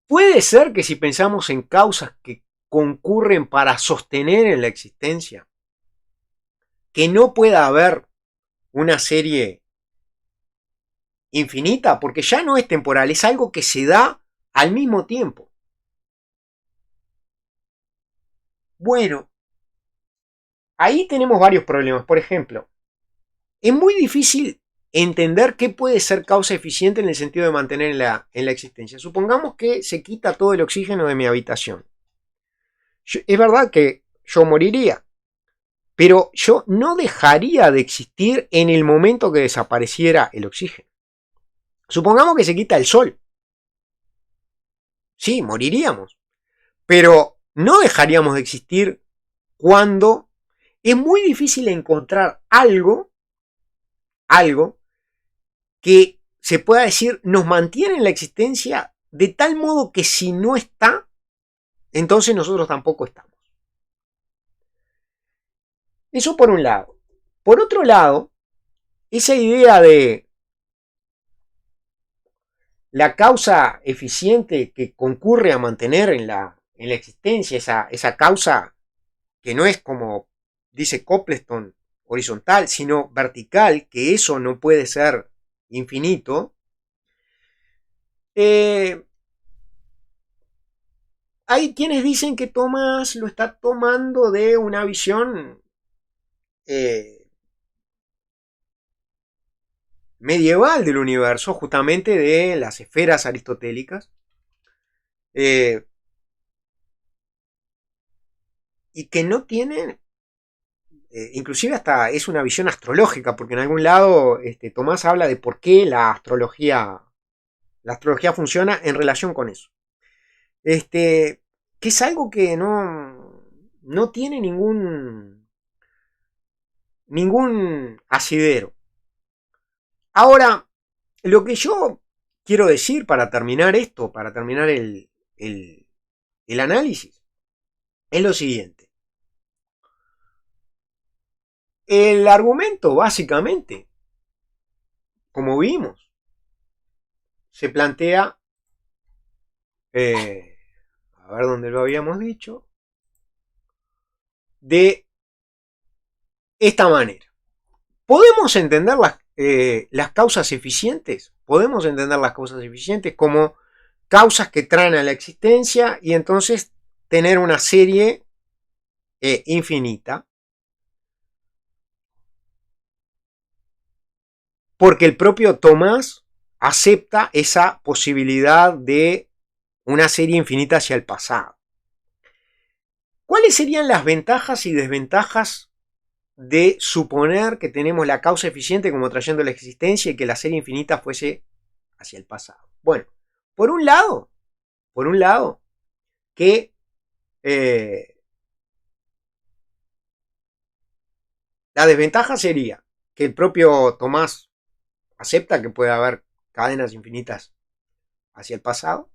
puede ser que si pensamos en causas que concurren para sostener en la existencia, que no pueda haber una serie infinita, porque ya no es temporal, es algo que se da al mismo tiempo. Bueno, ahí tenemos varios problemas. Por ejemplo, es muy difícil entender qué puede ser causa eficiente en el sentido de mantener en la existencia. Supongamos que se quita todo el oxígeno de mi habitación. Es verdad que yo moriría, pero yo no dejaría de existir en el momento que desapareciera el oxígeno. Supongamos que se quita el sol. Sí, moriríamos, pero no dejaríamos de existir cuando es muy difícil encontrar algo que se pueda decir nos mantiene en la existencia de tal modo que si no está, entonces nosotros tampoco estamos. Eso por un lado. Por otro lado, esa idea de la causa eficiente que concurre a mantener en la existencia, esa causa que no es como dice Copleston, horizontal, sino vertical, que eso no puede ser infinito, hay quienes dicen que Tomás lo está tomando de una visión medieval del universo, justamente de las esferas aristotélicas, y que no tienen, inclusive hasta es una visión astrológica, porque en algún lado Tomás habla de por qué la astrología funciona en relación con eso. Que es algo que no tiene ningún asidero. Ahora, lo que yo quiero decir para terminar esto, para terminar el análisis, es lo siguiente. El argumento, básicamente, como vimos, se plantea, a ver dónde lo habíamos dicho, de esta manera. ¿Podemos entender las causas eficientes? Podemos entender las causas eficientes como causas que traen a la existencia y entonces tener una serie infinita. Porque el propio Tomás acepta esa posibilidad de una serie infinita hacia el pasado. ¿Cuáles serían las ventajas y desventajas de suponer que tenemos la causa eficiente como trayendo la existencia y que la serie infinita fuese hacia el pasado? Bueno, por un lado, que la desventaja sería que el propio Tomás acepta que puede haber cadenas infinitas hacia el pasado.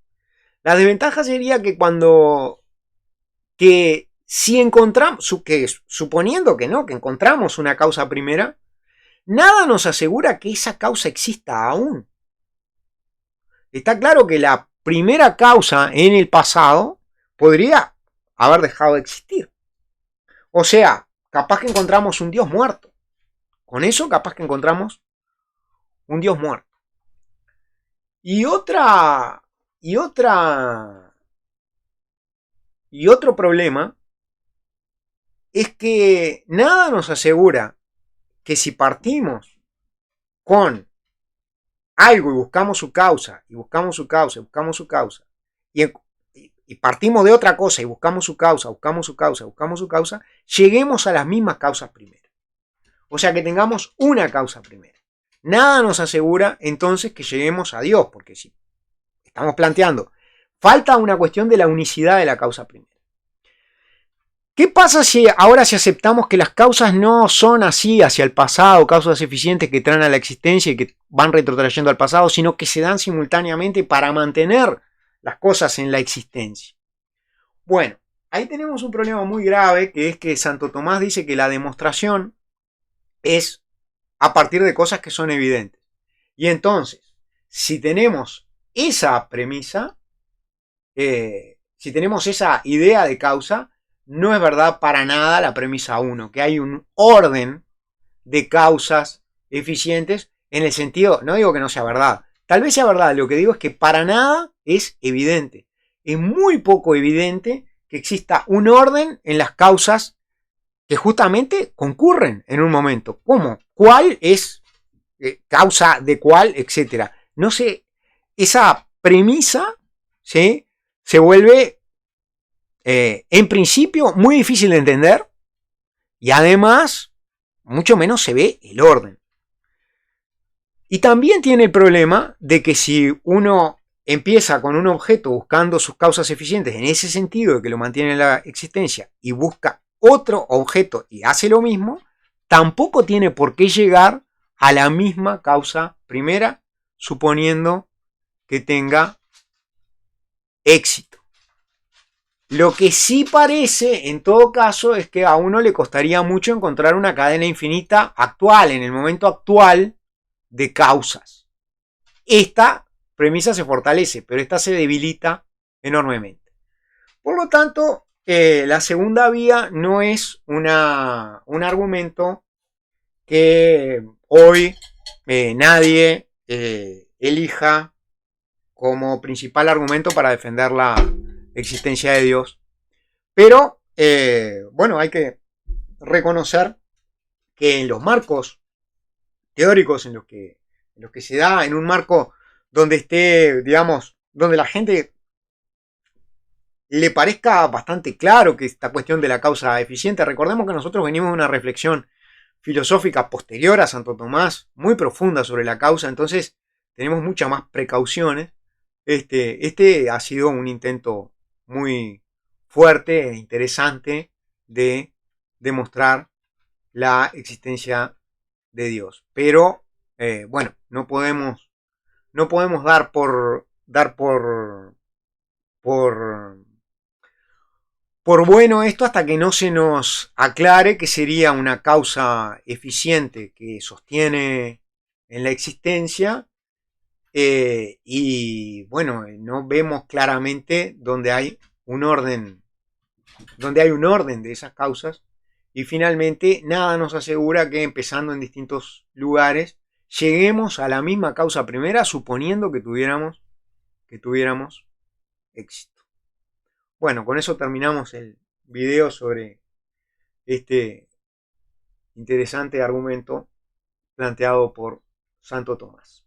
La desventaja sería que si encontramos, suponiendo que no, que encontramos una causa primera, nada nos asegura que esa causa exista aún. Está claro que la primera causa en el pasado podría haber dejado de existir. O sea, capaz que encontramos un Dios muerto. Con eso capaz que encontramos un Dios muerto. Y otro problema es que nada nos asegura que si partimos con algo y buscamos su causa, y buscamos su causa, y buscamos su causa, y partimos de otra cosa y buscamos su causa, buscamos su causa, buscamos su causa, lleguemos a las mismas causas primeras. O sea que tengamos una causa primera. Nada nos asegura entonces que lleguemos a Dios, porque si estamos planteando, falta una cuestión de la unicidad de la causa primera. ¿Qué pasa si ahora si aceptamos que las causas no son así hacia el pasado, causas eficientes que traen a la existencia y que van retrotrayendo al pasado, sino que se dan simultáneamente para mantener las cosas en la existencia? Bueno, ahí tenemos un problema muy grave, que es que Santo Tomás dice que la demostración es a partir de cosas que son evidentes. Y entonces, si tenemos esa premisa, si tenemos esa idea de causa, no es verdad para nada la premisa 1, que hay un orden de causas eficientes en el sentido, no digo que no sea verdad, tal vez sea verdad, lo que digo es que para nada es evidente. Es muy poco evidente que exista un orden en las causas que justamente concurren en un momento. ¿Cómo? ¿Cuál es causa de cuál? Etcétera. No sé, esa premisa, ¿sí?, se vuelve en principio muy difícil de entender y además mucho menos se ve el orden. Y también tiene el problema de que si uno empieza con un objeto buscando sus causas eficientes en ese sentido de que lo mantiene en la existencia y busca otro objeto y hace lo mismo, tampoco tiene por qué llegar a la misma causa primera, suponiendo que tenga éxito. Lo que sí parece, en todo caso, es que a uno le costaría mucho encontrar una cadena infinita actual, en el momento actual, de causas. Esta premisa se fortalece, pero esta se debilita enormemente. Por lo tanto, la segunda vía no es un argumento que hoy nadie elija como principal argumento para defender la existencia de Dios. Pero, bueno, hay que reconocer que en los marcos teóricos en los que se da, en un marco donde esté, digamos, donde la gente le parezca bastante claro que esta cuestión de la causa eficiente, recordemos que nosotros venimos de una reflexión filosófica posterior a Santo Tomás, muy profunda sobre la causa, entonces tenemos muchas más precauciones. Este ha sido un intento muy fuerte e interesante de demostrar la existencia de Dios. Pero, bueno, no podemos dar por bueno esto hasta que no se nos aclare que sería una causa eficiente que sostiene en la existencia, y bueno, no vemos claramente donde hay un orden de esas causas, y finalmente nada nos asegura que empezando en distintos lugares lleguemos a la misma causa primera, suponiendo que tuviéramos éxito. Bueno, con eso terminamos el video sobre este interesante argumento planteado por Santo Tomás.